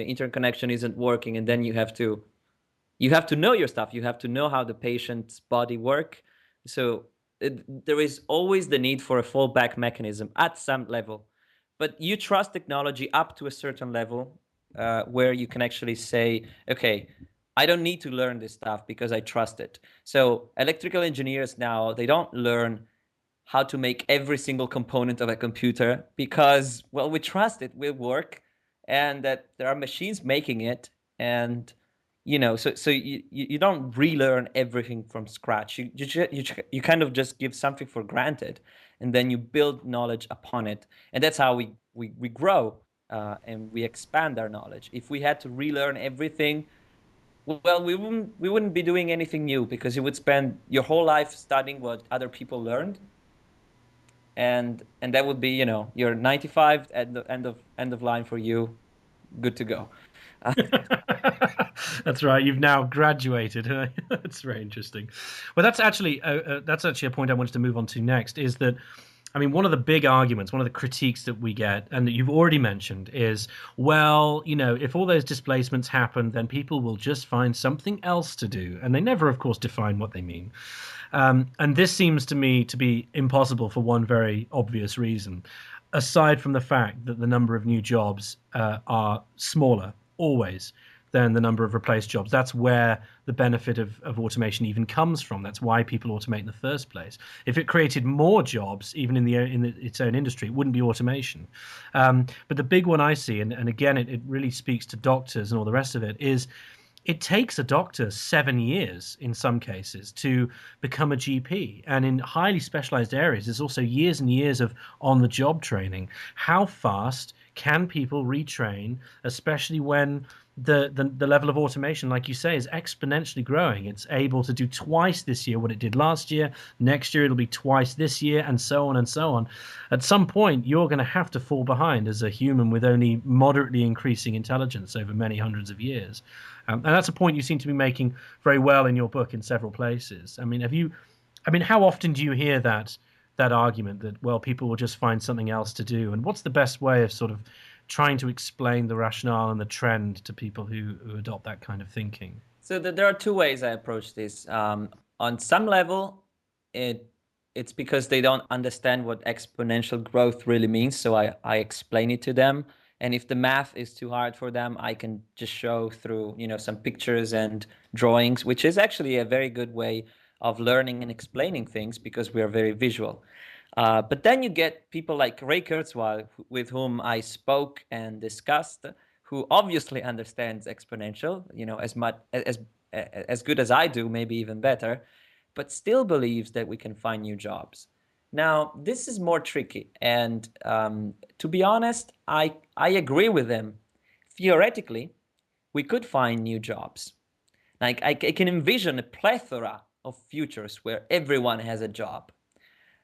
Speaker 2: interconnection isn't working, and then you have to know your stuff. You have to know how the patient's body work. So there is always the need for a fallback mechanism at some level. But you trust technology up to a certain level, where you can actually say, okay, I don't need to learn this stuff because I trust it. So electrical engineers now, they don't learn how to make every single component of a computer because, well, we trust it will work, and that there are machines making it. And so you don't relearn everything from scratch. You kind of just give something for granted, and then you build knowledge upon it, and that's how we grow, and we expand our knowledge. If we had to relearn everything, well, we wouldn't be doing anything new, because you would spend your whole life studying what other people learned, and that would be, you're 95 at the end of line for you, good to go.
Speaker 1: That's right. You've now graduated. That's very interesting. Well, that's actually a point I wanted to move on to next. Is that, I mean, one of the big arguments, one of the critiques that we get, and that you've already mentioned, is, well, if all those displacements happen, then people will just find something else to do, and they never, of course, define what they mean. And this seems to me to be impossible for one very obvious reason, aside from the fact that the number of new jobs are smaller always than the number of replaced jobs. That's where the benefit of automation even comes from. That's why people automate in the first place. If it created more jobs, even in its own industry, it wouldn't be automation. But the big one I see, and again, it really speaks to doctors and all the rest of it, is it takes a doctor 7 years in some cases to become a GP. And in highly specialized areas, there's also years and years of on-the-job training. How fast can people retrain, especially when the level of automation, like you say, is exponentially growing? It's able to do twice this year what it did last year. Next year, it'll be twice this year, and so on and so on. At some point, you're going to have to fall behind as a human with only moderately increasing intelligence over many hundreds of years. And that's a point you seem to be making very well in your book in several places. I mean, how often do you hear that argument that, well, people will just find something else to do? And what's the best way of sort of trying to explain the rationale and the trend to people who adopt that kind of thinking?
Speaker 2: So there are two ways I approach this. On some level, it's because they don't understand what exponential growth really means. So I explain it to them. And if the math is too hard for them, I can just show through, some pictures and drawings, which is actually a very good way of learning and explaining things because we are very visual. But then you get people like Ray Kurzweil, with whom I spoke and discussed, who obviously understands exponential, as much as good as I do, maybe even better, but still believes that we can find new jobs. Now, this is more tricky, and to be honest, I agree with him. Theoretically, we could find new jobs. Like I can envision a plethora of futures where everyone has a job.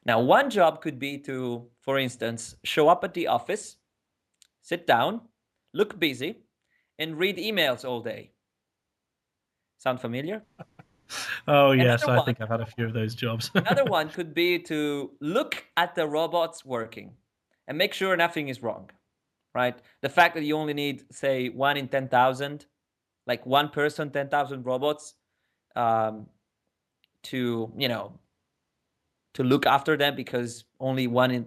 Speaker 2: Now, one job could be to, for instance, show up at the office, sit down, look busy, and read emails all day. Sound familiar?
Speaker 1: Oh, yes,
Speaker 2: Another
Speaker 1: I
Speaker 2: one,
Speaker 1: think I've had a few of those jobs.
Speaker 2: another one could be to look at the robots working and make sure nothing is wrong, right? The fact that you only need, say, 1 in 10,000, like one person, 10,000 robots, um, to, to look after them, because only 1 in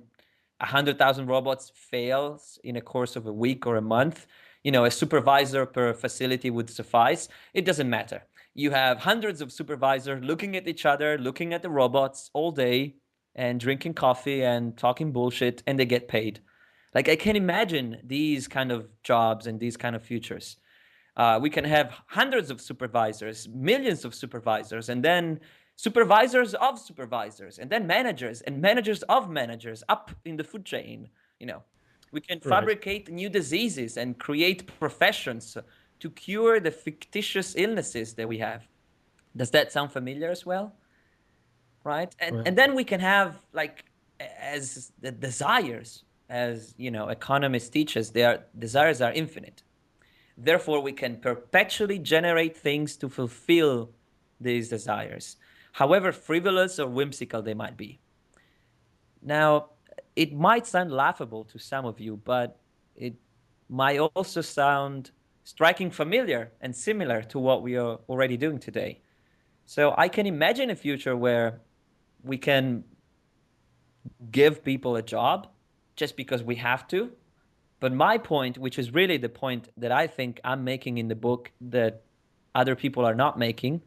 Speaker 2: 100,000 robots fails in a course of a week or a month. A supervisor per facility would suffice. It doesn't matter. You have hundreds of supervisors looking at each other, looking at the robots all day and drinking coffee and talking bullshit, and they get paid. Like, I can imagine these kind of jobs and these kind of futures. We can have hundreds of supervisors, millions of supervisors, and then supervisors of supervisors, and then managers and managers of managers up in the food chain. We can fabricate new diseases and create professions to cure the fictitious illnesses that we have. Does that sound familiar as well? Right? And then we can have, like, as the desires, as economists teach us, desires are infinite. Therefore, we can perpetually generate things to fulfill these desires, however frivolous or whimsical they might be. Now, it might sound laughable to some of you, but it might also sound striking familiar and similar to what we are already doing today. So I can imagine a future where we can give people a job just because we have to. But my point, which is really the point that I think I'm making in the book that other people are not making,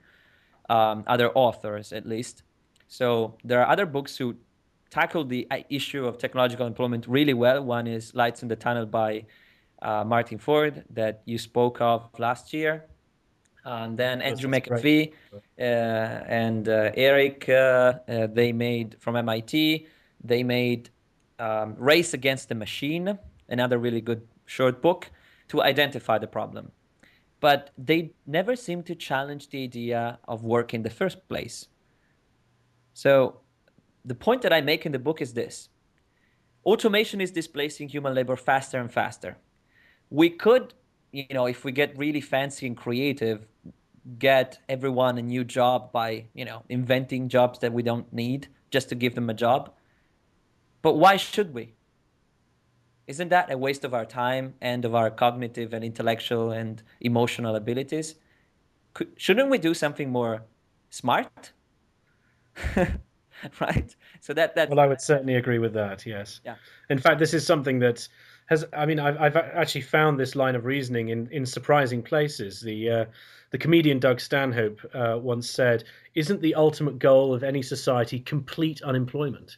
Speaker 2: other authors at least. So there are other books who tackle the issue of technological employment really well. One is Lights in the Tunnel by Martin Ford that you spoke of last year. And then Andrew McAfee and Eric, they made, from MIT, they made Race Against the Machine, another really good short book, to identify the problem. But they never seem to challenge the idea of work in the first place. So the point that I make in the book is this. Automation is displacing human labor faster and faster. We could, if we get really fancy and creative, get everyone a new job by, inventing jobs that we don't need just to give them a job. But why should we? Isn't that a waste of our time and of our cognitive and intellectual and emotional abilities? Shouldn't we do something more smart? Right? So that.
Speaker 1: Well, I would certainly agree with that. Yes.
Speaker 2: Yeah.
Speaker 1: In fact, this is something that has. I mean, I've actually found this line of reasoning in surprising places. The comedian Doug Stanhope once said, "Isn't the ultimate goal of any society complete unemployment?"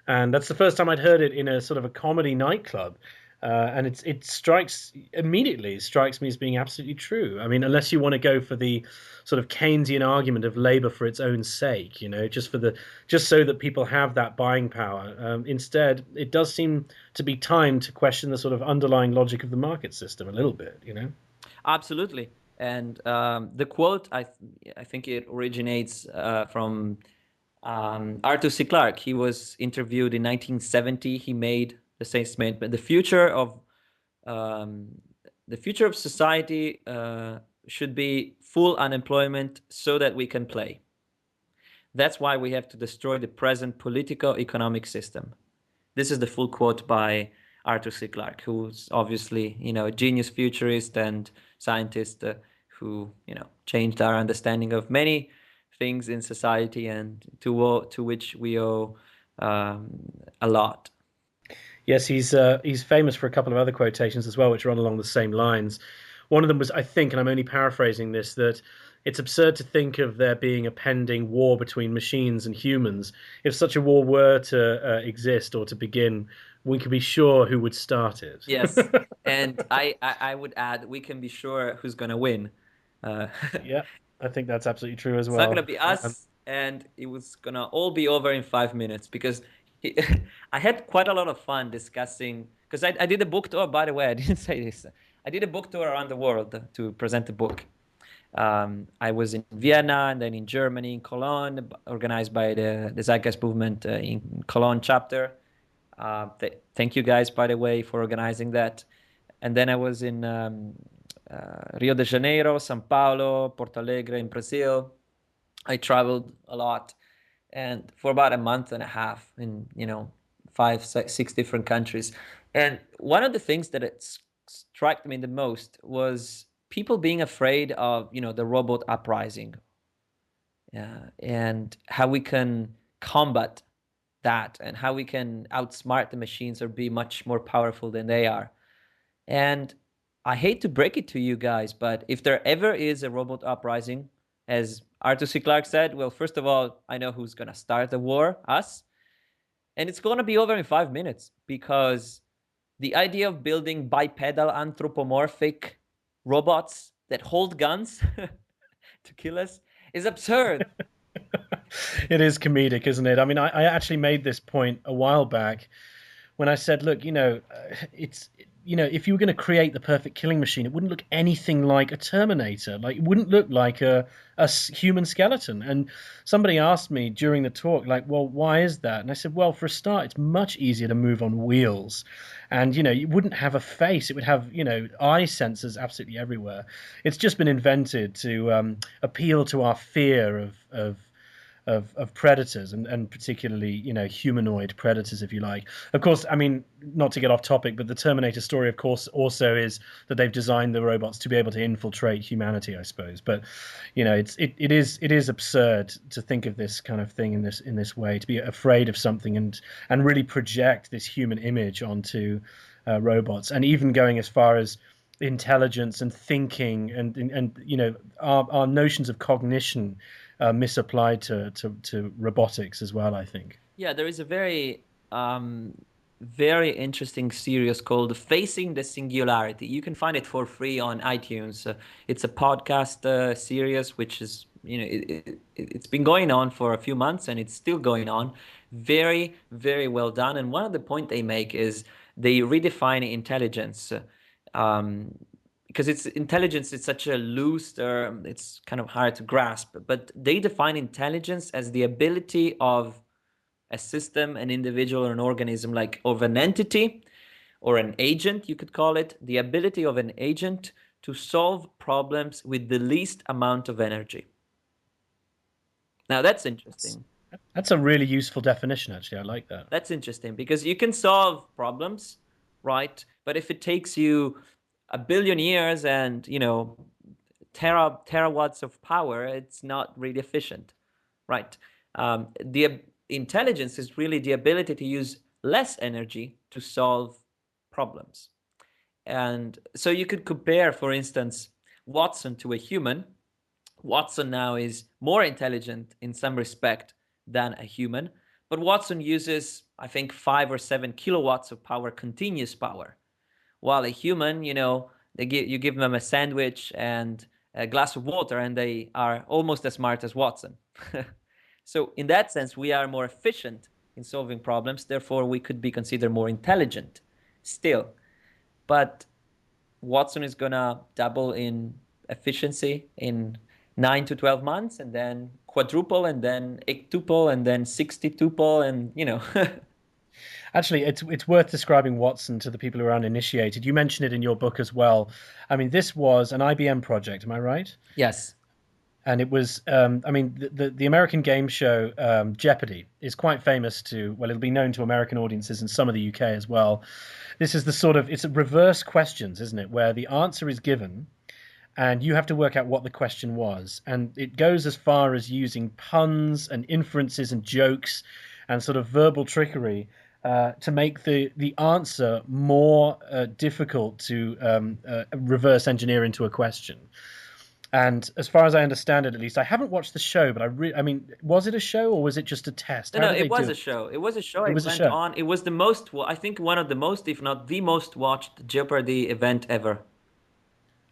Speaker 1: And that's the first time I'd heard it in a sort of a comedy nightclub. And it strikes me as being absolutely true. I mean, unless you want to go for the sort of Keynesian argument of labor for its own sake, just so that people have that buying power. Instead, it does seem to be time to question the sort of underlying logic of the market system a little bit.
Speaker 2: Absolutely. And the quote, I think it originates from Arthur C. Clarke. He was interviewed in 1970. He made the same statement: the future of society should be full unemployment so that we can play. That's why we have to destroy the present political economic system. This is the full quote by Arthur C. Clarke, who's obviously a genius futurist and scientist who changed our understanding of many things in society, and to which we owe a lot.
Speaker 1: Yes, he's famous for a couple of other quotations as well, which run along the same lines. One of them was, I think, and I'm only paraphrasing this, that it's absurd to think of there being a pending war between machines and humans. If such a war were to exist or to begin, we could be sure who would start it.
Speaker 2: Yes, and I would add, we can be sure who's going to win.
Speaker 1: Yeah, I think that's absolutely true as
Speaker 2: It's not going
Speaker 1: well.
Speaker 2: to be us, and it was going to all be over in 5 minutes because I had quite a lot of fun discussing, because I did a book tour, by the way, I didn't say this. I did a book tour around the world to present the book. I was in Vienna and then in Germany, in Cologne, organized by the Zeitgeist Movement in Cologne chapter. Thank you guys, by the way, for organizing that. And then I was in Rio de Janeiro, São Paulo, Porto Alegre in Brazil. I traveled a lot, and for about a month and a half in 5, 6 different countries. And one of the things that it struck me the most was people being afraid of the robot uprising, and how we can combat that, and how we can outsmart the machines or be much more powerful than they are. And I hate to break it to you guys, but if there ever is a robot uprising, as Arthur C. Clarke said, well, first of all, I know who's going to start the war, us. And it's going to be over in 5 minutes, because the idea of building bipedal anthropomorphic robots that hold guns to kill us is absurd.
Speaker 1: It is comedic, isn't it? I mean, I actually made this point a while back when I said, look, it's, if you were going to create the perfect killing machine, it wouldn't look anything like a Terminator. Like, it wouldn't look like a human skeleton. And somebody asked me during the talk, like, well, why is that? And I said, well, for a start, it's much easier to move on wheels. And, you wouldn't have a face. It would have, eye sensors absolutely everywhere. It's just been invented to appeal to our fear of predators, and particularly humanoid predators, if you like. Of course, I mean, not to get off topic, but the Terminator story, of course, also is that they've designed the robots to be able to infiltrate humanity, I suppose. But it is absurd to think of this kind of thing in this way, to be afraid of something and really project this human image onto robots, and even going as far as intelligence and thinking, and our notions of cognition misapplied to robotics as well, I think.
Speaker 2: Yeah, there is a very interesting series called Facing the Singularity. You can find it for free on iTunes. It's a podcast series, which is, it's been going on for a few months, and it's still going on. Very, very well done. And one of the points they make is they redefine intelligence. Because intelligence is such a loose term, it's kind of hard to grasp. But they define intelligence as the ability of a system, an individual, or an organism, like of an entity or an agent, you could call it, the ability of an agent to solve problems with the least amount of energy. Now, that's interesting.
Speaker 1: That's a really useful definition, actually. I like that.
Speaker 2: That's interesting, because you can solve problems, right? But if it takes you a billion years and terawatts of power, it's not really efficient, right? The intelligence is really the ability to use less energy to solve problems. And so you could compare, for instance, Watson to a human. Watson now is more intelligent in some respect than a human, but Watson uses, I think, 5 or 7 kilowatts of power, continuous power. While a human, you give them a sandwich and a glass of water, and they are almost as smart as Watson. So in that sense, we are more efficient in solving problems. Therefore, we could be considered more intelligent still. But Watson is going to double in efficiency in 9 to 12 months, and then quadruple, and then octuple, and then 60tuple, and
Speaker 1: Actually, it's worth describing Watson to the people who are uninitiated. You mentioned it in your book as well. I mean, this was an IBM project, am I right?
Speaker 2: Yes.
Speaker 1: And it was, the American game show Jeopardy is quite famous it'll be known to American audiences and some of the UK as well. This is it's reverse questions, isn't it? Where the answer is given and you have to work out what the question was. And it goes as far as using puns and inferences and jokes and sort of verbal trickery to make the answer more difficult to reverse engineer into a question. And as far as I understand it, at least, I haven't watched the show, but I mean, was it a show or was it just a test?
Speaker 2: No,
Speaker 1: How
Speaker 2: no,
Speaker 1: did they
Speaker 2: it was
Speaker 1: do
Speaker 2: a
Speaker 1: it?
Speaker 2: show. It was a show.
Speaker 1: It
Speaker 2: It
Speaker 1: was a
Speaker 2: went
Speaker 1: show.
Speaker 2: on. It was the most, I think, one of the most, if not the most watched Jeopardy event ever.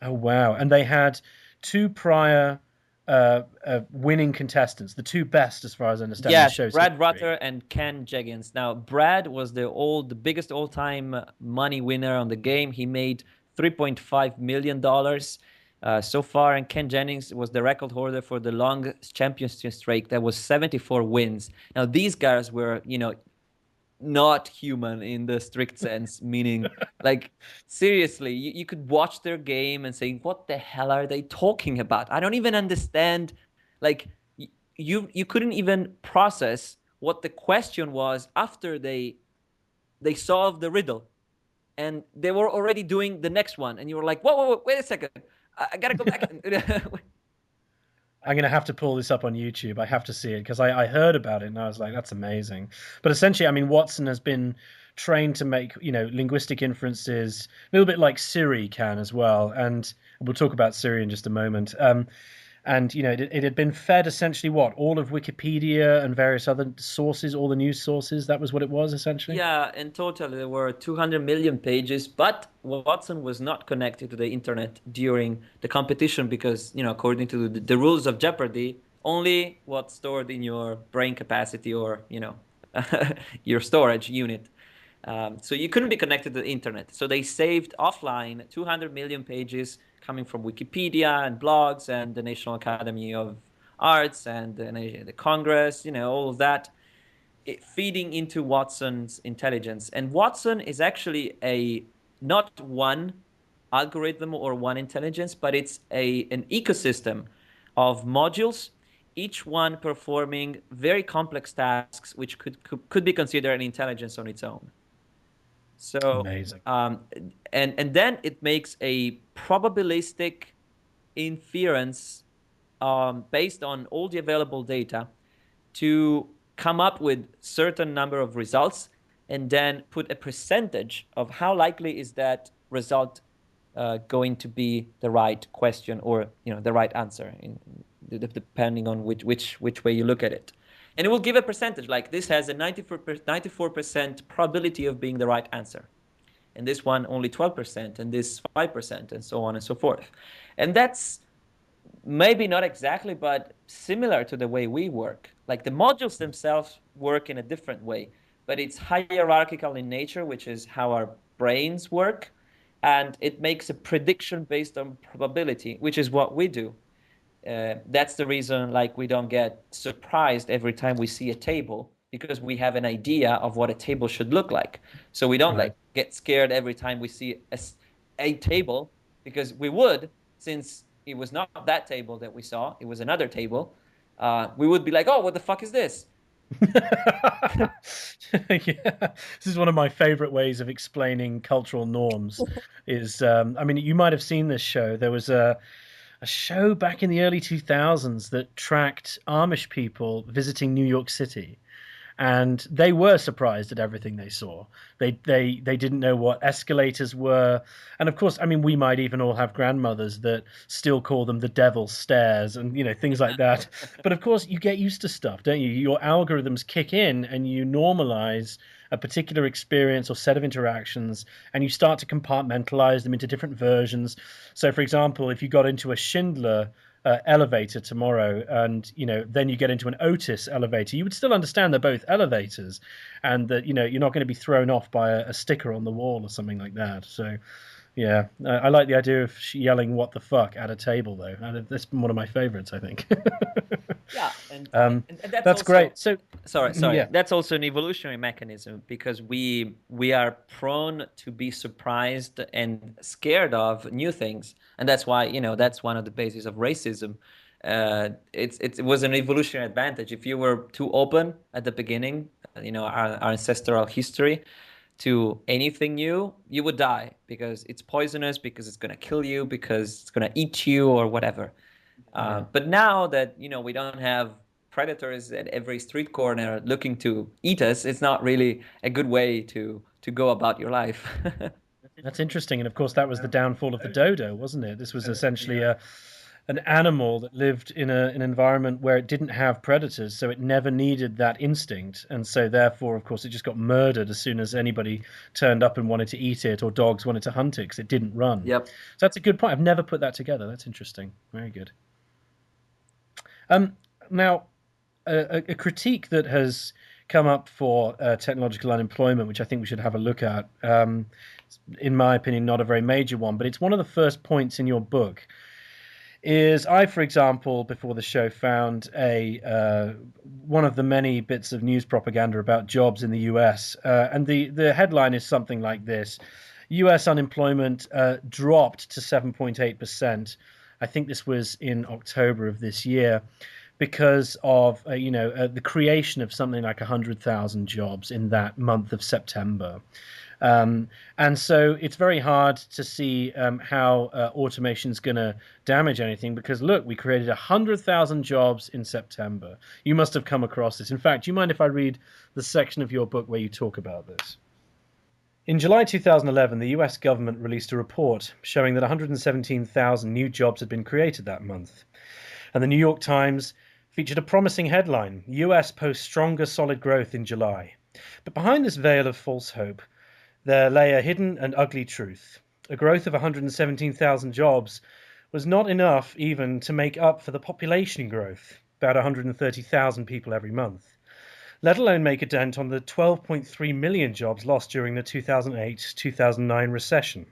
Speaker 1: Oh wow! And they had two prior winning contestants, the two best, as far as I understand, in the
Speaker 2: Yes,
Speaker 1: show's
Speaker 2: Brad
Speaker 1: history.
Speaker 2: Rutter and Ken Jeggins. Now, Brad was the biggest all-time money winner on the game. He made $3.5 million so far, and Ken Jennings was the record holder for the longest championship streak. That was 74 wins. Now, these guys were, not human in the strict sense, meaning, like, seriously, you could watch their game and say, what the hell are they talking about? I don't even understand. Like, you couldn't even process what the question was after they solved the riddle, and they were already doing the next one, and you were like, whoa, wait a second, I gotta go back.
Speaker 1: I'm going to have to pull this up on YouTube. I have to see it because I heard about it and I was like, that's amazing. But essentially, I mean, Watson has been trained to make, linguistic inferences, a little bit like Siri can as well. And we'll talk about Siri in just a moment. And it had been fed essentially what, all of Wikipedia and various other sources, all the news sources. That was what it was essentially.
Speaker 2: Yeah, in total there were 200 million pages, but Watson was not connected to the internet during the competition because, according to the rules of Jeopardy, only what's stored in your brain capacity or, your storage unit. So you couldn't be connected to the internet. So they saved offline 200 million pages coming from Wikipedia and blogs and the National Academy of Arts and the Congress, all of that, feeding into Watson's intelligence. And Watson is actually not one algorithm or one intelligence, but it's an ecosystem of modules, each one performing very complex tasks, which could be considered an intelligence on its own. So,
Speaker 1: Amazing.
Speaker 2: And then it makes a probabilistic inference based on all the available data to come up with certain number of results and then put a percentage of how likely is that result going to be the right question or the right answer, depending on which way you look at it. And it will give a percentage, like this has a 94% probability of being the right answer. And this one only 12%, and this 5%, and so on and so forth. And that's maybe not exactly, but similar to the way we work. Like the modules themselves work in a different way, but it's hierarchical in nature, which is how our brains work. And it makes a prediction based on probability, which is what we do. That's the reason, like, we don't get surprised every time we see a table, because we have an idea of what a table should look like. So we don't like get scared every time we see a table, because we would, since it was not that table that we saw, it was another table. We would be like, oh, what the fuck is this?
Speaker 1: Yeah, this is one of my favorite ways of explaining cultural norms. Is I mean, you might have seen this show. There was a show back in the early 2000s that tracked Amish people visiting New York City, and they were surprised at everything they saw. They didn't know what escalators were, and of course, I mean, we might even all have grandmothers that still call them the devil's stairs and things like that. But of course, you get used to stuff, don't you? Your algorithms kick in and you normalize a particular experience or set of interactions, and you start to compartmentalize them into different versions. So, for example, if you got into a Schindler elevator tomorrow, and then you get into an Otis elevator, you would still understand they're both elevators, and that you're not going to be thrown off by a sticker on the wall or something like that. So, yeah, I like the idea of yelling "what the fuck" at a table, though. That's one of my favorites, I think.
Speaker 2: Yeah, and that's
Speaker 1: That's
Speaker 2: also
Speaker 1: great. So,
Speaker 2: sorry.
Speaker 1: yeah,
Speaker 2: That's also an evolutionary mechanism, because we are prone to be surprised and scared of new things, and that's why that's one of the bases of racism. It was an evolutionary advantage. If you were too open at the beginning, our ancestral history, to anything new, you would die because it's poisonous, because it's gonna kill you, because it's gonna eat you, or whatever. But now that we don't have predators at every street corner looking to eat us, it's not really a good way to go about your life.
Speaker 1: that's interesting. And of course, that was the downfall of the dodo, wasn't it? This was essentially an animal that lived in an environment where it didn't have predators, so it never needed that instinct, and so therefore, of course, it just got murdered as soon as anybody turned up and wanted to eat it, or dogs wanted to hunt it, because it didn't run.
Speaker 2: Yep.
Speaker 1: So that's a good point. I've never put that together. That's interesting. Very good. Now, a critique that has come up for technological unemployment, which I think we should have a look at, in my opinion, not a very major one, but it's one of the first points in your book, is I, for example, before the show, found one of the many bits of news propaganda about jobs in the US, and the headline is something like this: US unemployment dropped to 7.8%. I think this was in October of this year, because of the creation of something like 100,000 jobs in that month of September. And so it's very hard to see how automation is going to damage anything, because look, we created 100,000 jobs in September. You must have come across this. In fact, do you mind if I read the section of your book where you talk about this? In July 2011, the US government released a report showing that 117,000 new jobs had been created that month. And the New York Times featured a promising headline: US posts stronger solid growth in July. But behind this veil of false hope, there lay a hidden and ugly truth. A growth of 117,000 jobs was not enough even to make up for the population growth, about 130,000 people every month, let alone make a dent on the 12.3 million jobs lost during the 2008-2009 recession.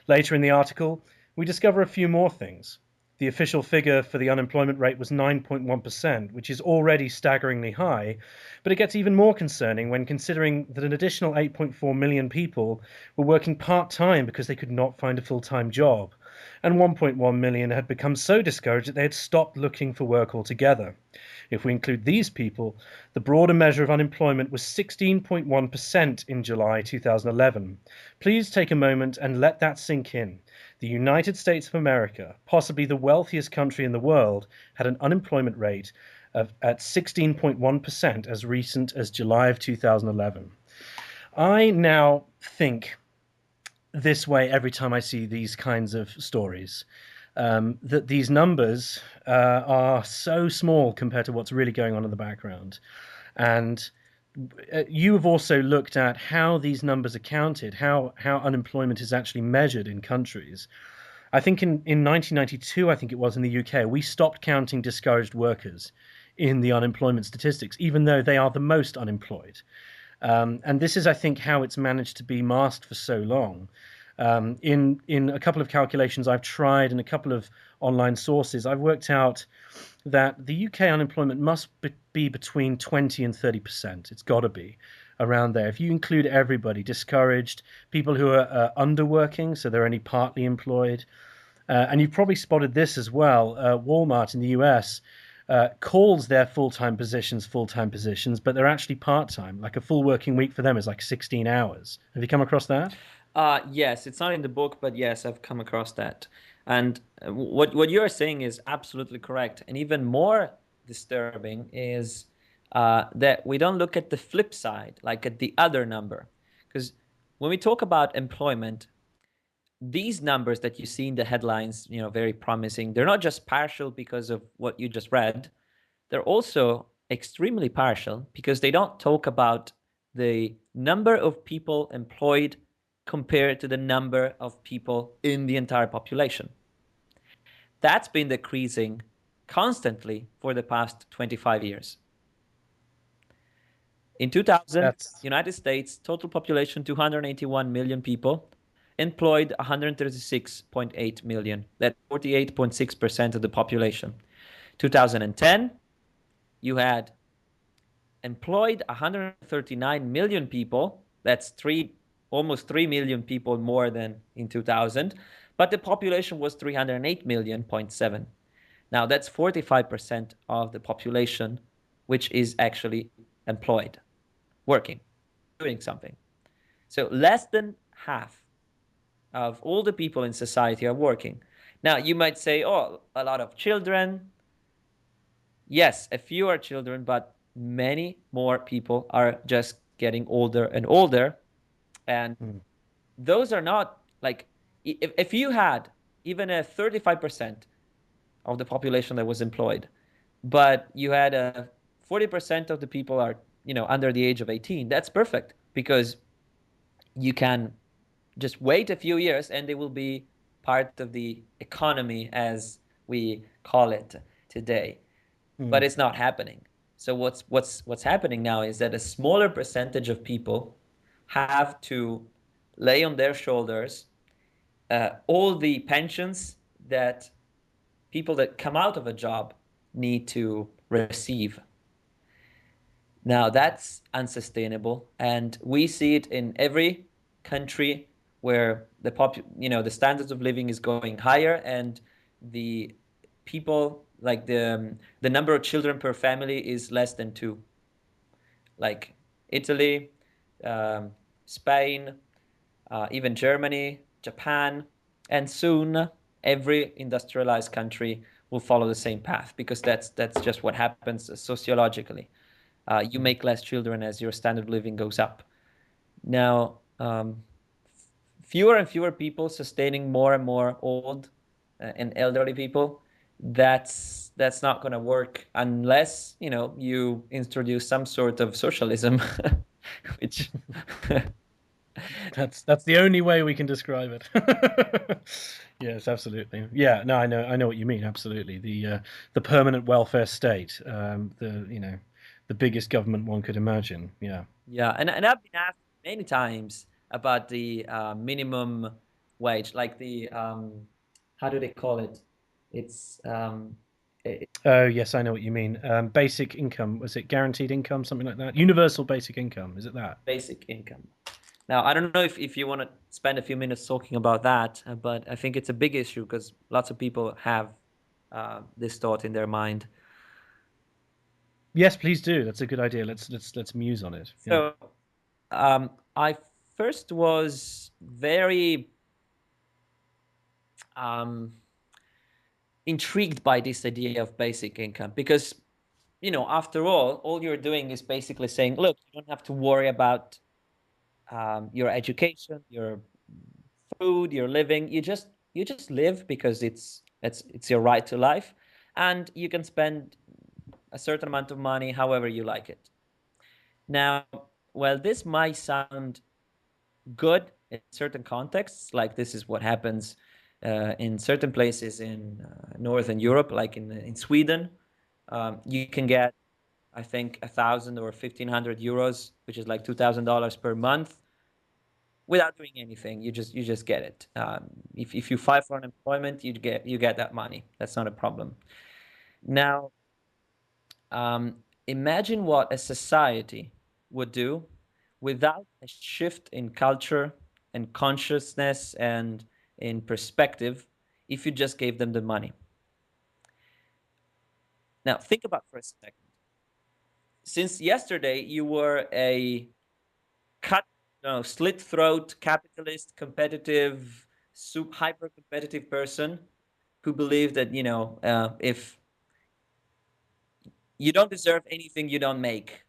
Speaker 1: Later in the article, we discover a few more things. The official figure for the unemployment rate was 9.1%, which is already staggeringly high, but it gets even more concerning when considering that an additional 8.4 million people were working part-time because they could not find a full-time job, and 1.1 million had become so discouraged that they had stopped looking for work altogether. If we include these people, the broader measure of unemployment was 16.1% in July 2011. Please take a moment and let that sink in. The United States of America, possibly the wealthiest country in the world, had an unemployment rate at 16.1% as recent as July of 2011. I now think this way every time I see these kinds of stories, that these numbers are so small compared to what's really going on in the background. And you have also looked at how these numbers are counted, how unemployment is actually measured in countries. I think in 1992, I think it was in the UK, we stopped counting discouraged workers in the unemployment statistics, even though they are the most unemployed. And this is, I think, how it's managed to be masked for so long. In a couple of calculations I've tried and a couple of online sources, I've worked out that the UK unemployment must be between 20 and 30%. It's got to be around there. If you include everybody, discouraged, people who are underworking, so they're only partly employed. And you've probably spotted this as well. Walmart in the US calls their full-time positions, but they're actually part-time. Like a full working week for them is like 16 hours. Have you come across that?
Speaker 2: Yes, it's not in the book, but yes, I've come across that. And what you're saying is absolutely correct. And even more disturbing is that we don't look at the flip side, like at the other number. Because when we talk about employment, these numbers that you see in the headlines, very promising, they're not just partial because of what you just read. They're also extremely partial because they don't talk about the number of people employed compared to the number of people in the entire population. That's been decreasing constantly for the past 25 years. In 2000, United States, total population 281 million people, employed 136.8 million. That's 48.6% of the population. 2010, you had employed 139 million people. That's almost 3 million people more than in 2000, but the population was 308 million.7. Now that's 45% of the population which is actually employed, working, doing something. So less than half of all the people in society are working. Now you might say, oh, a lot of children. Yes, a few are children, but many more people are just getting older and older. And those are not like, if you had even a 35% of the population that was employed. But you had 40% of the people are, under the age of 18. That's perfect, because you can just wait a few years and they will be part of the economy as we call it today. But it's not happening. So what's happening now is that a smaller percentage of people have to lay on their shoulders all the pensions that people that come out of a job need to receive. Now that's unsustainable, and we see it in every country where the standards of living is going higher, and the people, like the number of children per family is less than 2. Like Italy, Spain, even Germany, Japan, and soon every industrialized country will follow the same path, because that's just what happens sociologically. You make less children as your standard of living goes up. Now, fewer and fewer people sustaining more and more old and elderly people. That's not going to work unless you introduce some sort of socialism, which
Speaker 1: that's the only way we can describe it. Yes, absolutely. Yeah, no, I know what you mean. Absolutely, the permanent welfare state, the biggest government one could imagine. Yeah.
Speaker 2: Yeah, and I've been asked many times about the minimum wage, like the how do they call it? It's
Speaker 1: Oh, yes, I know what you mean. Basic income, was it guaranteed income, something like that? Universal basic income, is it that?
Speaker 2: basic income. Now, I don't know if you want to spend a few minutes talking about that, but I think it's a big issue because lots of people have this thought in their mind.
Speaker 1: Yes, please do. That's a good idea. Let's muse on it. Yeah.
Speaker 2: So, I first was very intrigued by this idea of basic income because, after all you're doing is basically saying, look, you don't have to worry about your education, your food, your living. You just live because it's your right to life, and you can spend a certain amount of money however you like it. Now, well, this might sound good in certain contexts, like this is what happens in certain places in Northern Europe, like in Sweden. You can get, I think, 1,000 or 1,500 euros, which is like $2,000 per month, without doing anything. You just get it. If you file for unemployment, you get that money. That's not a problem. Now, imagine what a society would do without a shift in culture and consciousness and in perspective if you just gave them the money. Now, think about for a second. Since yesterday, you were a slit throat, capitalist, competitive, hyper competitive person who believed that, if you don't deserve anything you don't make,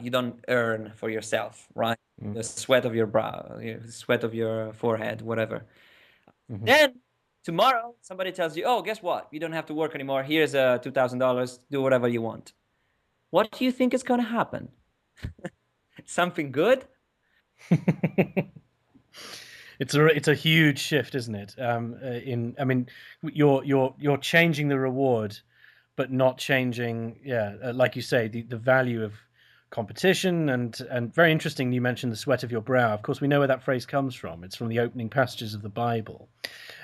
Speaker 2: you don't earn for yourself, right? The sweat of your brow, sweat of your forehead, whatever. Then tomorrow somebody tells you, oh, guess what? You don't have to work anymore. Here's $2,000. Do whatever you want. What do you think is going to happen? Something good?
Speaker 1: It's a huge shift, isn't it? You're changing the reward, but not changing, like you say, the value of competition. And very interesting, you mentioned the sweat of your brow. Of course, we know where that phrase comes from. It's from the opening passages of the Bible,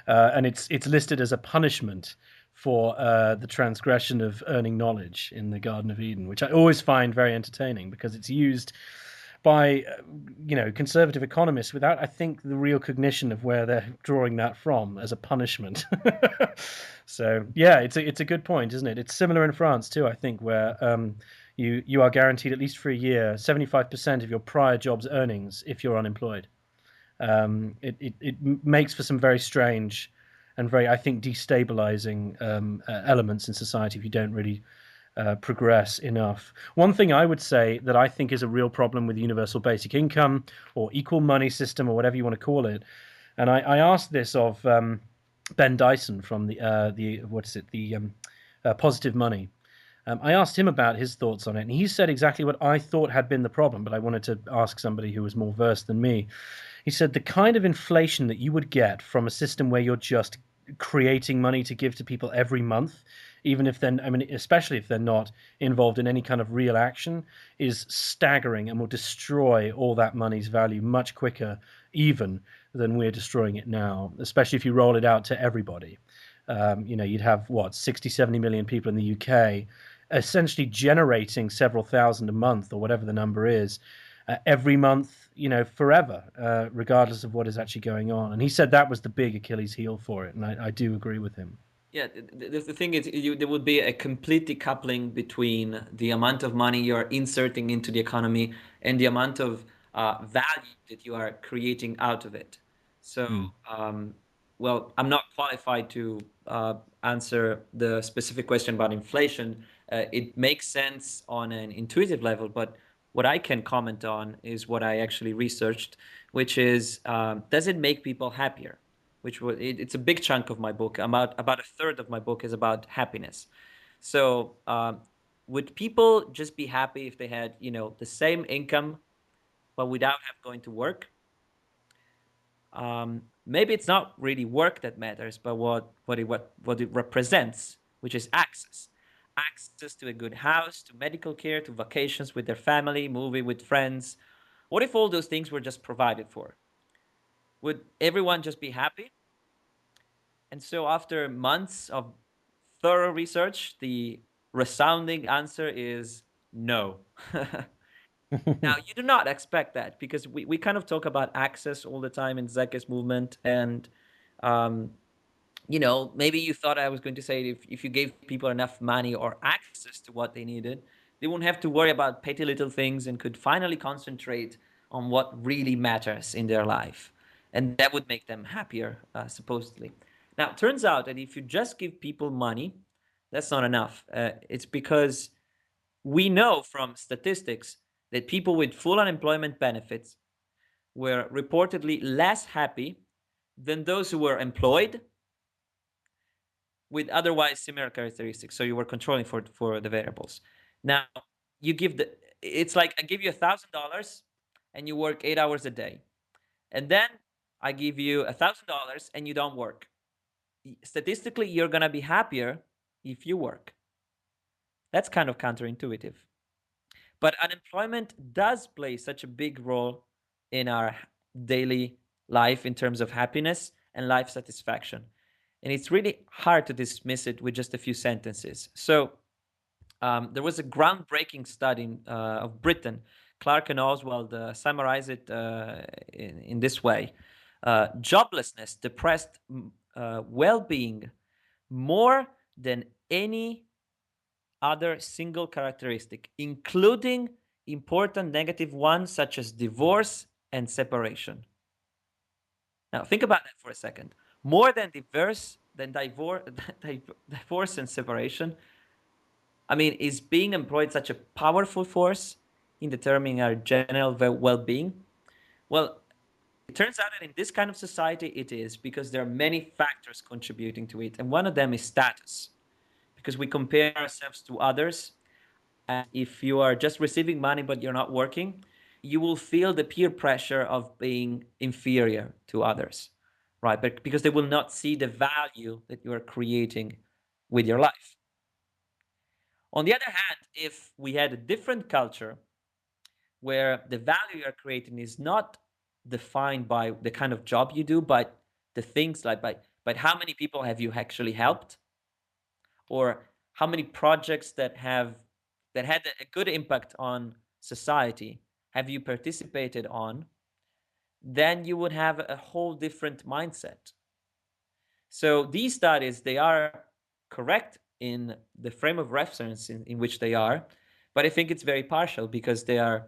Speaker 1: and it's listed as a punishment for the transgression of earning knowledge in the Garden of Eden, which I always find very entertaining because it's used by conservative economists without, I think, the real cognition of where they're drawing that from as a punishment. So yeah, it's a good point, isn't it? It's similar in France too, I think, where you are guaranteed at least for a year 75% of your prior job's earnings if you're unemployed. It makes for some very strange and very, I think, destabilizing elements in society if you don't really progress enough. One thing I would say that I think is a real problem with universal basic income or equal money system or whatever you want to call it, and I asked this of Ben Dyson from the positive money. I asked him about his thoughts on it, and he said exactly what I thought had been the problem, but I wanted to ask somebody who was more versed than me. He said the kind of inflation that you would get from a system where you're just creating money to give to people every month, even if then, I mean, especially if they're not involved in any kind of real action, is staggering and will destroy all that money's value much quicker, even than we're destroying it now, especially if you roll it out to everybody. You'd have, 60, 70 million people in the UK essentially generating several thousand a month or whatever the number is every month, forever, regardless of what is actually going on. And he said that was the big Achilles heel for it. And I do agree with him.
Speaker 2: Yeah, the thing is, there would be a complete decoupling between the amount of money you're inserting into the economy and the amount of value that you are creating out of it. So, well, I'm not qualified to answer the specific question about inflation. It makes sense on an intuitive level, but what I can comment on is what I actually researched, which is, does it make people happier? It's a big chunk of my book. About a third of my book is about happiness. So would people just be happy if they had, the same income, but without have going to work? Maybe it's not really work that matters, but what it represents, which is access to a good house, to medical care, to vacations with their family, movie with friends. What if all those things were just provided for? Would everyone just be happy? And so after months of thorough research, the resounding answer is no. Now, you do not expect that because we kind of talk about access all the time in Zeitgeist Movement. And, maybe you thought I was going to say if you gave people enough money or access to what they needed, they wouldn't have to worry about petty little things and could finally concentrate on what really matters in their life. And that would make them happier, supposedly. Now, it turns out that if you just give people money, that's not enough. It's because we know from statistics that people with full unemployment benefits were reportedly less happy than those who were employed with otherwise similar characteristics. So you were controlling for the variables. Now, it's like I give you $1,000 and you work 8 hours a day. And then I give you $1,000 and you don't work. Statistically, you're going to be happier if you work. That's kind of counterintuitive. But unemployment does play such a big role in our daily life in terms of happiness and life satisfaction. And it's really hard to dismiss it with just a few sentences. So there was a groundbreaking study of Britain. Clark and Oswald summarize it in this way. Joblessness depressed well-being more than any other single characteristic, including important negative ones such as divorce and separation. Now, think about that for a second. More than divorce and separation. I mean, is being employed such a powerful force in determining our general well-being? Well, it turns out that in this kind of society, it is because there are many factors contributing to it. And one of them is status, because we compare ourselves to others. And if you are just receiving money but you're not working, you will feel the peer pressure of being inferior to others, right? But because they will not see the value that you are creating with your life. On the other hand, if we had a different culture where the value you're creating is not defined by the kind of job you do, but the things like but how many people have you actually helped, or how many projects that had a good impact on society have you participated on, then you would have a whole different mindset. So these studies, they are correct in the frame of reference in which they are, but I think it's very partial because they are,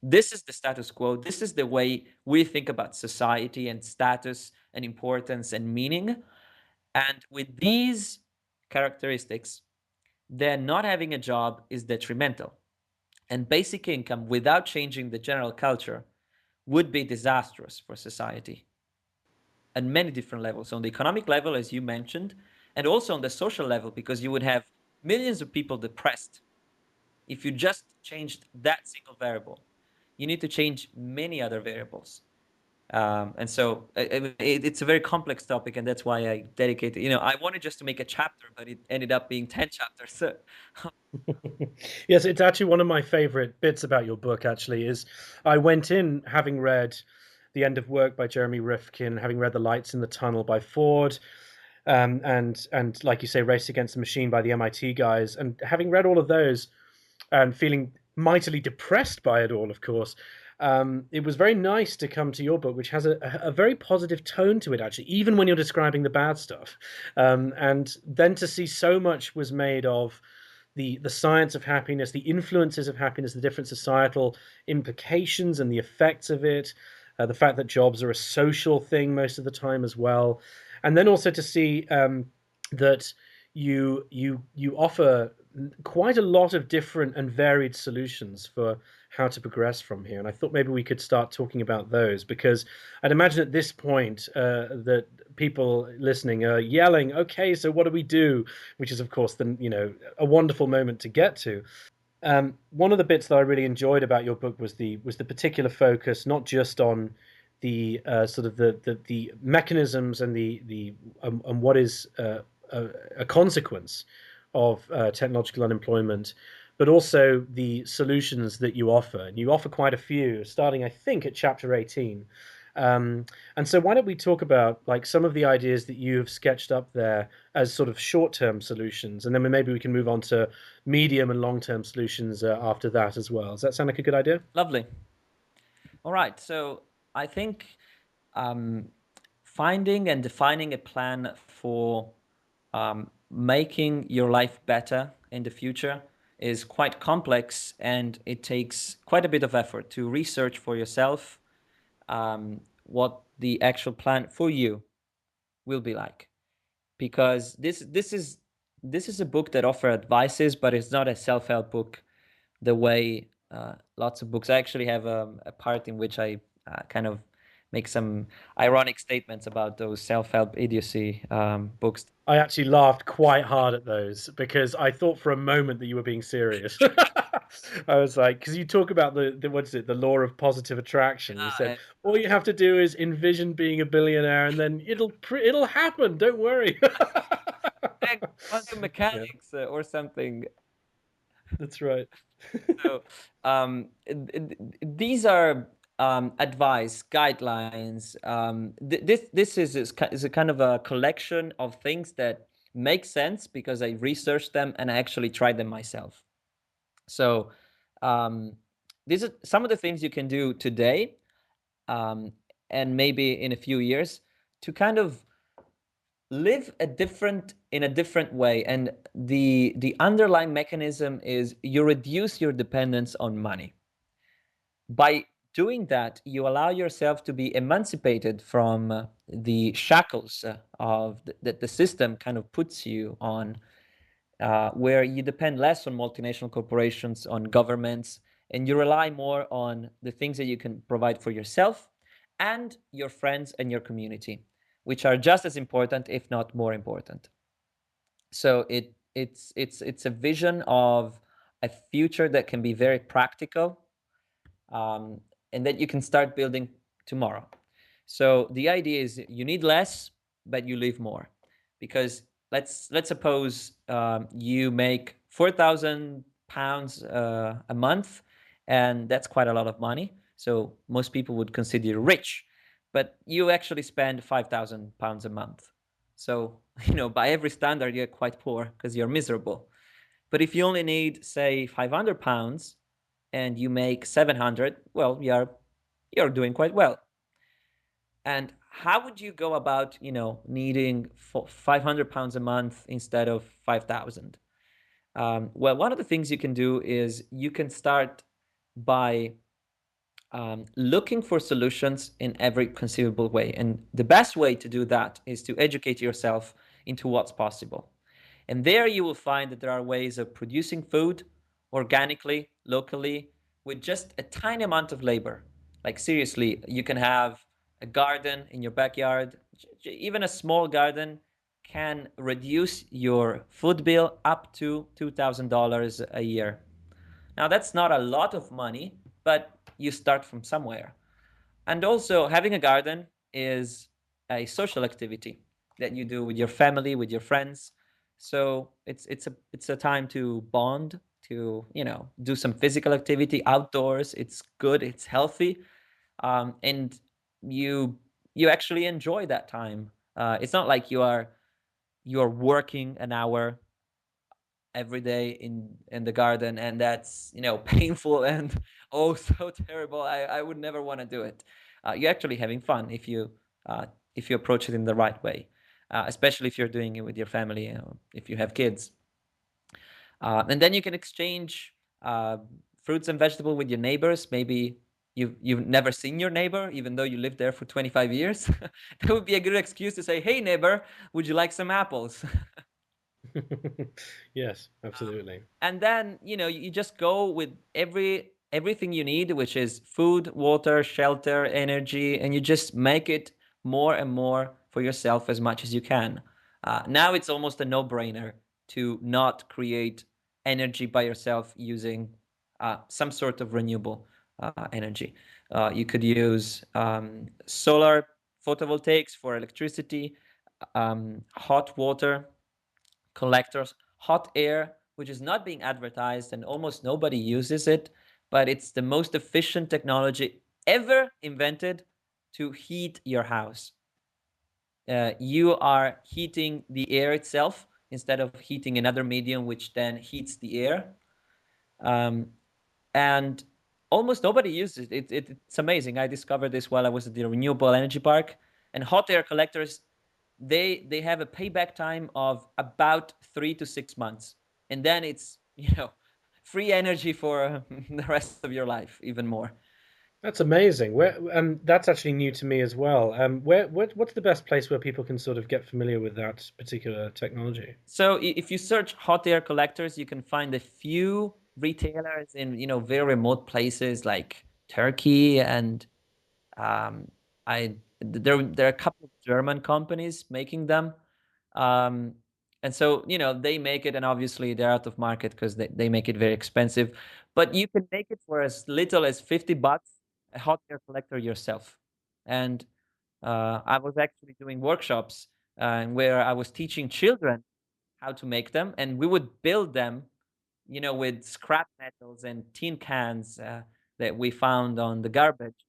Speaker 2: this is the status quo. This is the way we think about society and status and importance and meaning. And with these characteristics, then not having a job is detrimental. And basic income without changing the general culture would be disastrous for society at many different levels. On the economic level, as you mentioned, And also on the social level, because you would have millions of people depressed if you just changed that single variable. You need to change many other variables. And so it's a very complex topic, and that's why I dedicated, I wanted just to make a chapter, but it ended up being 10 chapters. So
Speaker 1: Yes, it's actually one of my favorite bits about your book, actually, is I went in having read The End of Work by Jeremy Rifkin, having read The Lights in the Tunnel by Ford, and like you say, Race Against the Machine by the MIT guys, and having read all of those and feeling mightily depressed by it all, of course. It was very nice to come to your book, which has a very positive tone to it, actually, even when you're describing the bad stuff. And then to see so much was made of the science of happiness, the influences of happiness, the different societal implications and the effects of it, the fact that jobs are a social thing most of the time as well, and then also to see that you offer quite a lot of different and varied solutions for how to progress from here. And I thought maybe we could start talking about those, because I'd imagine at this point that people listening are yelling, "Okay, so what do we do?" Which is, of course, a wonderful moment to get to. One of the bits that I really enjoyed about your book was the particular focus, not just on the sort of the mechanisms and the and what is a consequence of technological unemployment, but also the solutions that you offer. And you offer quite a few, starting, I think, at chapter 18. And so why don't we talk about like some of the ideas that you've sketched up there as sort of short-term solutions, and then maybe we can move on to medium and long-term solutions after that as well. Does that sound like a good idea?
Speaker 2: lovely. All right. So I think um, finding and defining a plan for making your life better in the future is quite complex, and it takes quite a bit of effort to research for yourself what the actual plan for you will be like. Because this is a book that offers advices, but it's not a self-help book the way lots of books. I actually have a part in which I kind of make some ironic statements about those self-help idiocy books.
Speaker 1: I actually laughed quite hard at those because I thought for a moment that you were being serious. I was like, because you talk about the what is it, the law of positive attraction. You said
Speaker 2: Yeah,
Speaker 1: all you have to do is envision being a billionaire, and then it'll happen. Don't worry.
Speaker 2: and quantum
Speaker 1: Yeah,
Speaker 2: mechanics or something.
Speaker 1: that's right.
Speaker 2: So these are advice guidelines. This is a kind of a collection of things that make sense because I researched them and I actually tried them myself. So um, these are some of the things you can do today um, and maybe in a few years to kind of live in a different way. And the underlying mechanism is you reduce your dependence on money. By doing that, you allow yourself to be emancipated from the shackles of that the system kind of puts you on, where you depend less on multinational corporations, on governments, and you rely more on the things that you can provide for yourself and your friends and your community, which are just as important, if not more important. So it's a vision of a future that can be very practical, um, and that you can start building tomorrow. So the idea is you need less, but you live more, because let's suppose you make £4,000 a month, and that's quite a lot of money. So most people would consider you rich, but you actually spend £5,000 a month. So by every standard, you're quite poor because you're miserable. But if you only need, say, £500 and you make 700, well, you're doing quite well. And how would you go about, needing £500 a month instead of 5,000? Well, one of the things you can do is you can start by looking for solutions in every conceivable way. And the best way to do that is to educate yourself into what's possible. And there you will find that there are ways of producing food organically, locally, with just a tiny amount of labor. Like seriously, you can have a garden in your backyard. Even a small garden can reduce your food bill up to $2,000 a year. Now, that's not a lot of money, but you start from somewhere. And also, having a garden is a social activity that you do with your family, with your friends. So it's a time to bond, to do some physical activity outdoors. It's good, it's healthy, and you you actually enjoy that time. It's not like you're working an hour every day in the garden, and that's painful and oh so terrible. I would never want to do it. You're actually having fun if you approach it in the right way, especially if you're doing it with your family, if you have kids, and then you can exchange fruits and vegetables with your neighbors. Maybe you've never seen your neighbor, even though you lived there for 25 years. That would be a good excuse to say, hey neighbor, would you like some apples?
Speaker 1: Yes, absolutely.
Speaker 2: And then you just go with everything you need, which is food, water, shelter, energy, and you just make it more and more for yourself as much as you can. Now it's almost a no-brainer to not create energy by yourself using some sort of renewable energy. You could use solar photovoltaics for electricity, hot water collectors, hot air, which is not being advertised and almost nobody uses it, but it's the most efficient technology ever invented to heat your house. You are heating the air itself instead of heating another medium, which then heats the air. And almost nobody uses it. It's amazing. I discovered this while I was at the Renewable Energy Park. And hot air collectors, they have a payback time of about 3 to 6 months, and then it's free energy for the rest of your life, even more.
Speaker 1: That's amazing. Where that's actually new to me as well. What's the best place where people can sort of get familiar with that particular technology?
Speaker 2: So if you search hot air collectors, you can find a few retailers in very remote places like Turkey, and um, there are a couple of German companies making them. Um, and so, they make it, and obviously they're out of market because they make it very expensive. But you can make it for as little as $50, a hot air collector yourself. And I was actually doing workshops where I was teaching children how to make them, and we would build them, with scrap metals and tin cans that we found on the garbage,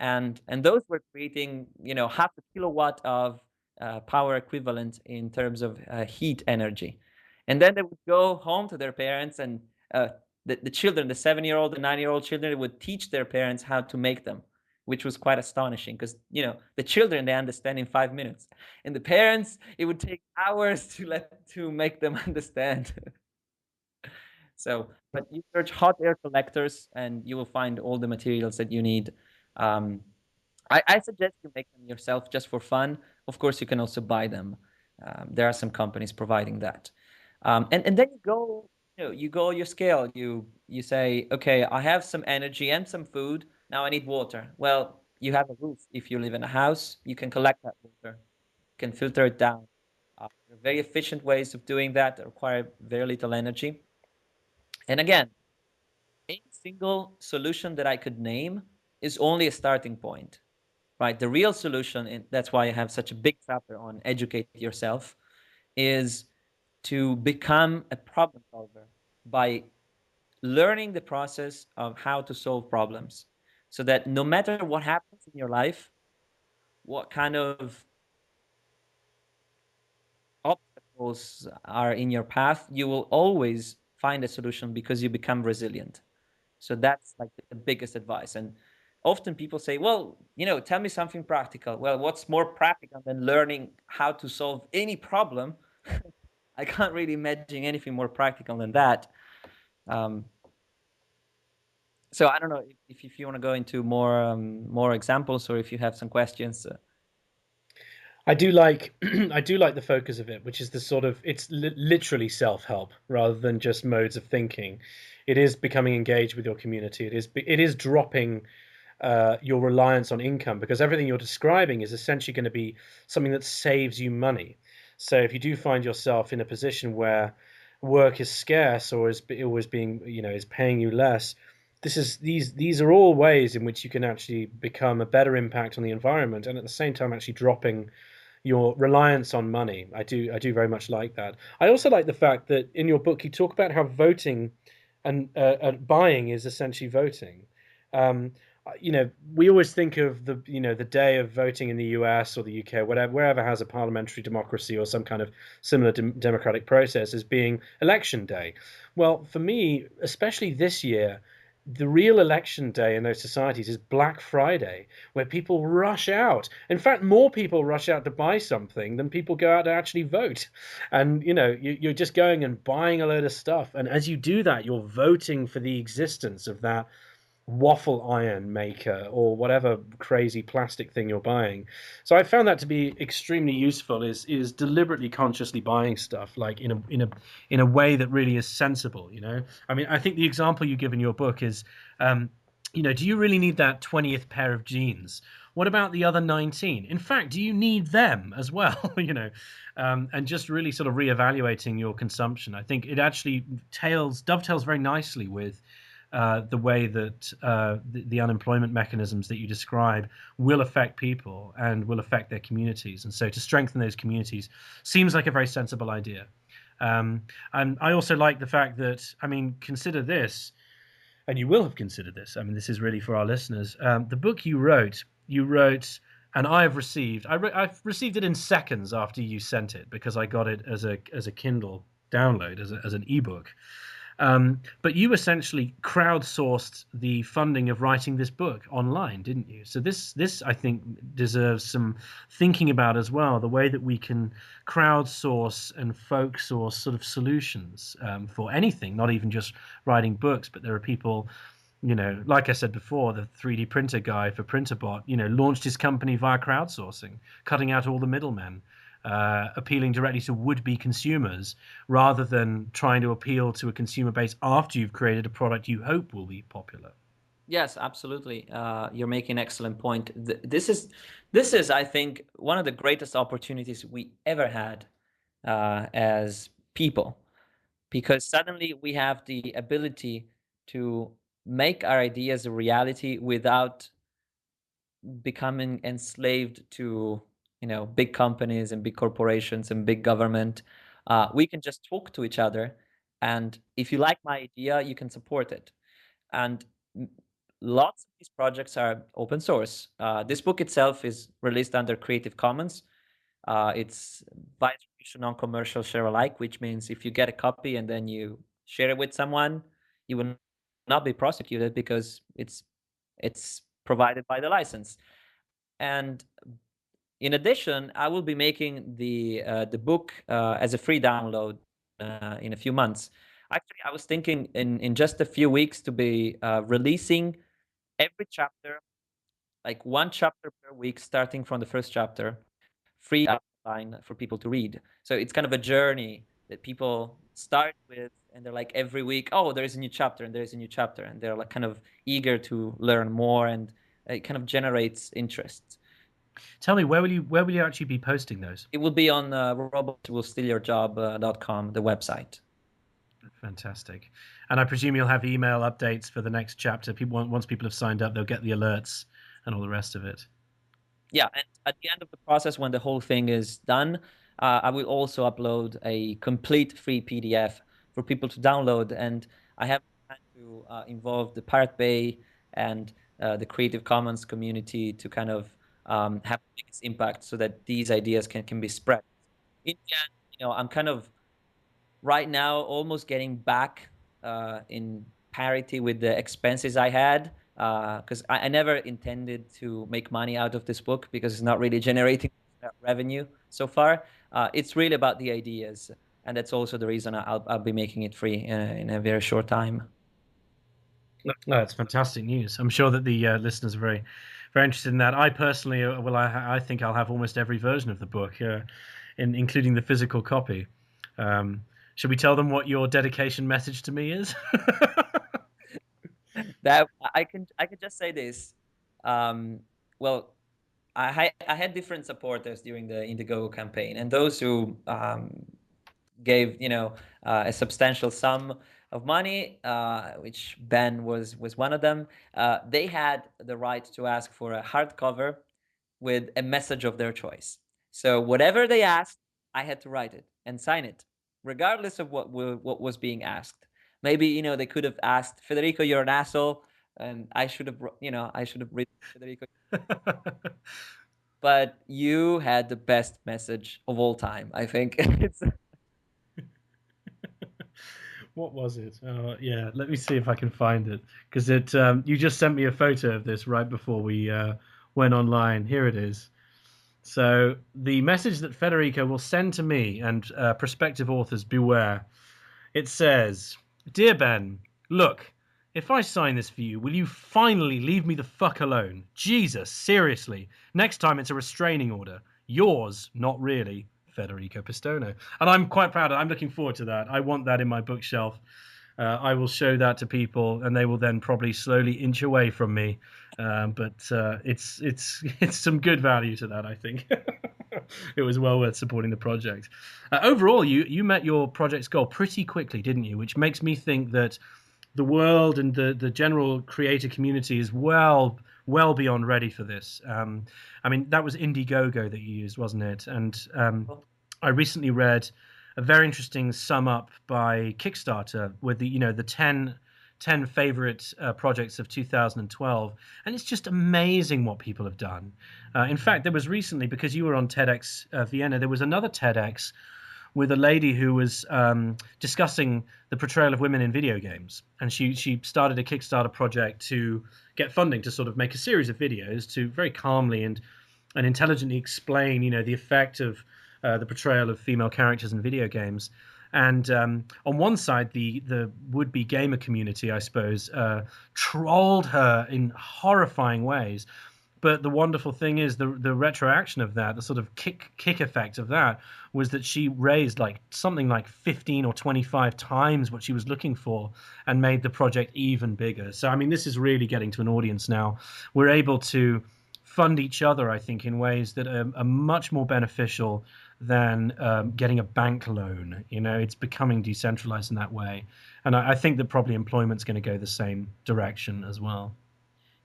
Speaker 2: and those were creating half a kilowatt of power equivalent in terms of heat energy. And then they would go home to their parents, and the children, the 7-year-old and 9-year-old children, would teach their parents how to make them, which was quite astonishing because the children, they understand in 5 minutes, and the parents, it would take hours to make them understand. So, but you search hot air collectors and you will find all the materials that you need. um, I suggest you make them yourself just for fun. Of course, you can also buy them. There are some companies providing that. And then you go your scale. You say, okay, I have some energy and some food. Now I need water. Well, you have a roof. If you live in a house, you can collect that water. You can filter it down. There are very efficient ways of doing that require very little energy. And again, any single solution that I could name is only a starting point, right? The real solution, and that's why I have such a big chapter on educate yourself, is to become a problem solver by learning the process of how to solve problems, so that no matter what happens in your life, what kind of obstacles are in your path, you will always find a solution because you become resilient. So that's like the biggest advice. And often people say, well, tell me something practical. Well, what's more practical than learning how to solve any problem? I can't really imagine anything more practical than that. Um, so I don't know if you want to go into more examples, or if you have some questions.
Speaker 1: I do like I do like the focus of it, which is the sort of it's literally self-help rather than just modes of thinking. It is becoming engaged with your community. It is dropping your reliance on income, because everything you're describing is essentially going to be something that saves you money. So if you do find yourself in a position where work is scarce or is always being, is paying you less, these are all ways in which you can actually become a better impact on the environment, and at the same time actually dropping your reliance on money. I do very much like that. I also like the fact that in your book you talk about how voting and buying is essentially voting. Um, we always think of the day of voting in the US or the UK, whatever, wherever has a parliamentary democracy or some kind of similar democratic process, as being election day. Well, for me, especially this year, the real election day in those societies is Black Friday, where people rush out. In fact, more people rush out to buy something than people go out to actually vote. And you're just going and buying a load of stuff. And as you do that, you're voting for the existence of that waffle iron maker or whatever crazy plastic thing you're buying. So I found that to be extremely useful, is deliberately consciously buying stuff like in a way that really is sensible. I mean, I think the example you give in your book is do you really need that 20th pair of jeans? What about the other 19? In fact, do you need them as well? And just really sort of reevaluating your consumption. I think it actually dovetails very nicely with the way that the unemployment mechanisms that you describe will affect people and will affect their communities. And so to strengthen those communities seems like a very sensible idea. And I also like the fact that, I mean, consider this, and you will have considered this. I mean, this is really for our listeners. The book you wrote, and I've received it in seconds after you sent it, because I got it as a Kindle download, as an ebook. But you essentially crowdsourced the funding of writing this book online, didn't you? So this I think deserves some thinking about as well, the way that we can crowdsource and folk source sort of solutions for anything, not even just writing books, but there are people, like I said before, the 3D printer guy for Printerbot, launched his company via crowdsourcing, cutting out all the middlemen. Appealing directly to would-be consumers rather than trying to appeal to a consumer base after you've created a product you hope will be popular.
Speaker 2: Yes, absolutely. You're making an excellent point. This is, I think, one of the greatest opportunities we ever had as people, because suddenly we have the ability to make our ideas a reality without becoming enslaved to big companies and big corporations and big government. We can just talk to each other, and if you like my idea, you can support it. And lots of these projects are open source. This book itself is released under Creative Commons. It's by attribution, non-commercial, share alike, which means if you get a copy and then you share it with someone, you will not be prosecuted because it's provided by the license. And in addition, I will be making the book as a free download in a few months. Actually, I was thinking in just a few weeks to be releasing every chapter, like one chapter per week, starting from the first chapter, free outline for people to read. So it's kind of a journey that people start with, and they're like every week, oh, there's a new chapter, and there's a new chapter, and they're like kind of eager to learn more, and it kind of generates interest.
Speaker 1: Tell me, where will you actually be posting those?
Speaker 2: It will be on robotswillstealyourjob.com, the website.
Speaker 1: Fantastic. And I presume you'll have email updates for the next chapter. Once people have signed up, they'll get the alerts and all the rest of it.
Speaker 2: Yeah, and at the end of the process, when the whole thing is done, I will also upload a complete free PDF for people to download. And I have to involve the Pirate Bay and the Creative Commons community to kind of have the biggest impact so that these ideas can be spread. In the end, I'm kind of right now almost getting back in parity with the expenses I had, because I never intended to make money out of this book because it's not really generating revenue so far. It's really about the ideas, and that's also the reason I'll be making it free in a very short time.
Speaker 1: No, that's fantastic news. I'm sure that the listeners are very, very interested in that. I personally, I think I'll have almost every version of the book, including the physical copy. Should we tell them what your dedication message to me is?
Speaker 2: That I can just say this. Well, I had different supporters during the Indiegogo campaign, and those who gave a substantial sum of money, which Ben was one of them. They had the right to ask for a hardcover with a message of their choice. So whatever they asked, I had to write it and sign it, regardless of what was being asked. Maybe they could have asked, Federico, you're an asshole, and I should have written, Federico. But you had the best message of all time, I think.
Speaker 1: What was it? Yeah, let me see if I can find it, because you just sent me a photo of this right before we went online. Here it is. So the message that Federico will send to me, and prospective authors beware. It says, "Dear Ben, look, if I sign this for you, will you finally leave me the fuck alone? Jesus, seriously. Next time it's a restraining order. Yours, not really, Federico Pistono." And I'm quite proud. I'm looking forward to that. I want that in my bookshelf. I will show that to people, and they will then probably slowly inch away from me. But it's some good value to that, I think. It was well worth supporting the project. Overall, you met your project's goal pretty quickly, didn't you? Which makes me think that the world and the general creator community is well beyond ready for this. I mean, that was Indiegogo that you used, wasn't it? And I recently read a very interesting sum up by Kickstarter with the 10 favorite projects of 2012, and it's just amazing what people have done. In fact, there was recently, because you were on TEDx Vienna, there was another TEDx with a lady who was discussing the portrayal of women in video games, and she started a Kickstarter project to get funding to sort of make a series of videos to very calmly and intelligently explain, the effect of the portrayal of female characters in video games. And on one side, the would-be gamer community, I suppose, trolled her in horrifying ways. But the wonderful thing is the retroaction of that, the sort of kick effect of that, was that she raised something like 15 or 25 times what she was looking for, and made the project even bigger. So I mean, this is really getting to an audience now. We're able to fund each other, I think, in ways that are much more beneficial than getting a bank loan. It's becoming decentralized in that way, and I think that probably employment's going to go the same direction as well.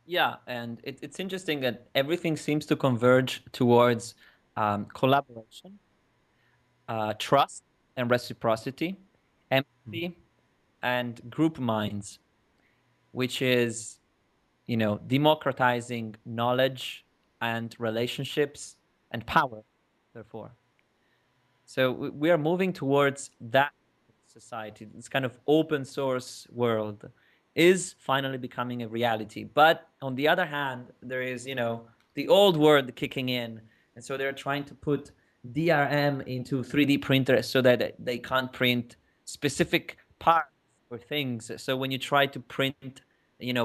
Speaker 2: Yeah, and it's interesting that everything seems to converge towards collaboration, trust and reciprocity, empathy, and group minds, which is, democratizing knowledge and relationships and power, therefore. So we are moving towards that society. This kind of open source world is finally becoming a reality. But on the other hand, there is, the old world kicking in. And so they're trying to put DRM into 3D printers so that they can't print specific parts or things. So when you try to print,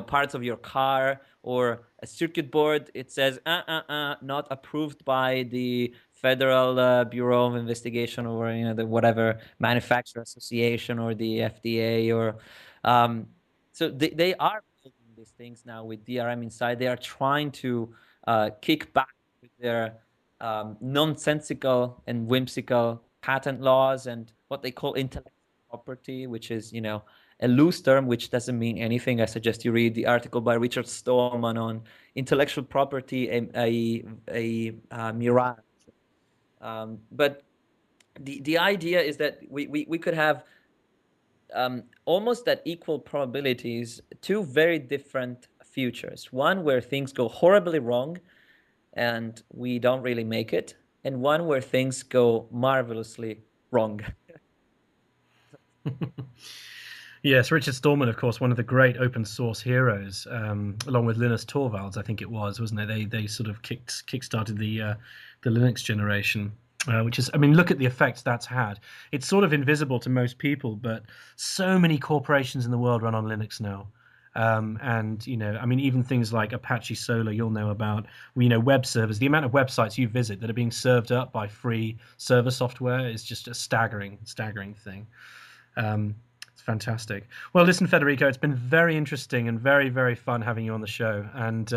Speaker 2: parts of your car or a circuit board, it says, not approved by the Federal Bureau of Investigation, or the whatever manufacturer association, or the FDA, or so they are building these things now with DRM inside. They are trying to kick back with their nonsensical and whimsical patent laws and what they call intellectual property, which is a loose term which doesn't mean anything. I suggest you read the article by Richard Stallman on intellectual property, a mirage. But the idea is that we could have almost at equal probabilities two very different futures. One where things go horribly wrong and we don't really make it, and one where things go marvelously wrong.
Speaker 1: Yes, Richard Stallman, of course, one of the great open source heroes, along with Linus Torvalds, I think it was, wasn't it? They sort of kickstarted the Linux generation, which is, I mean, look at the effects that's had. It's sort of invisible to most people, but so many corporations in the world run on Linux now. And I mean, even things like Apache Solar, you'll know about. Web servers. The amount of websites you visit that are being served up by free server software is just a staggering thing. It's fantastic. Well, listen, Federico, it's been very interesting and very, very fun having you on the show. And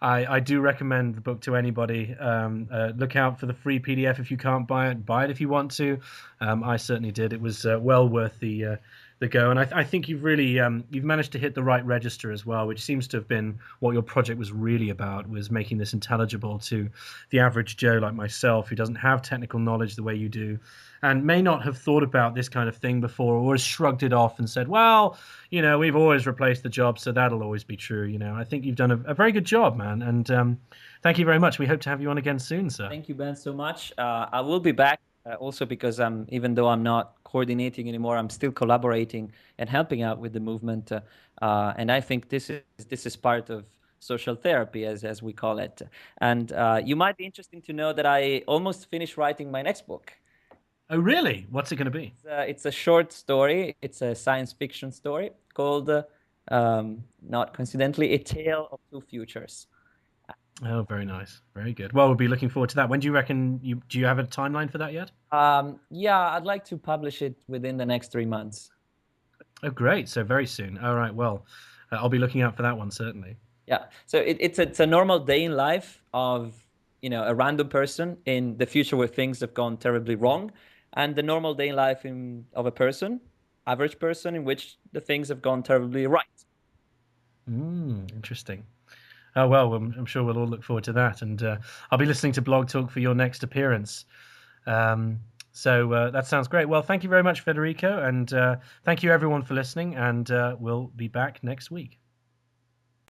Speaker 1: I do recommend the book to anybody. Look out for the free PDF if you can't buy it. Buy it if you want to. I certainly did. It was well worth the go, and I think you've really you've managed to hit the right register as well, which seems to have been what your project was really about, was making this intelligible to the average Joe like myself, who doesn't have technical knowledge the way you do, and may not have thought about this kind of thing before, or has shrugged it off and said, well, we've always replaced the job, so that'll always be true. I think you've done a very good job, man, and thank you very much. We hope to have you on again soon, sir.
Speaker 2: Thank you, Ben, so much. I will be back also because even though I'm not coordinating anymore, I'm still collaborating and helping out with the movement. And I think this is part of social therapy, as we call it. And you might be interested to know that I almost finished writing my next book.
Speaker 1: Oh, really? What's it going to be?
Speaker 2: It's a short story. It's a science fiction story called, not coincidentally, A Tale of Two Futures.
Speaker 1: Oh, very nice. Very good. Well, we'll be looking forward to that. When do you reckon do you have a timeline for that yet?
Speaker 2: Yeah, I'd like to publish it within the next 3 months.
Speaker 1: Oh, great. So very soon. All right. Well, I'll be looking out for that one, certainly.
Speaker 2: Yeah. So it's a normal day in life of, a random person in the future where things have gone terribly wrong, and the normal day in life of a person, average person, in which the things have gone terribly right.
Speaker 1: Interesting. Oh, well, I'm sure we'll all look forward to that. And I'll be listening to Blog Talk for your next appearance. So that sounds great. Well, thank you very much, Federico. And thank you, everyone, for listening. And we'll be back next week.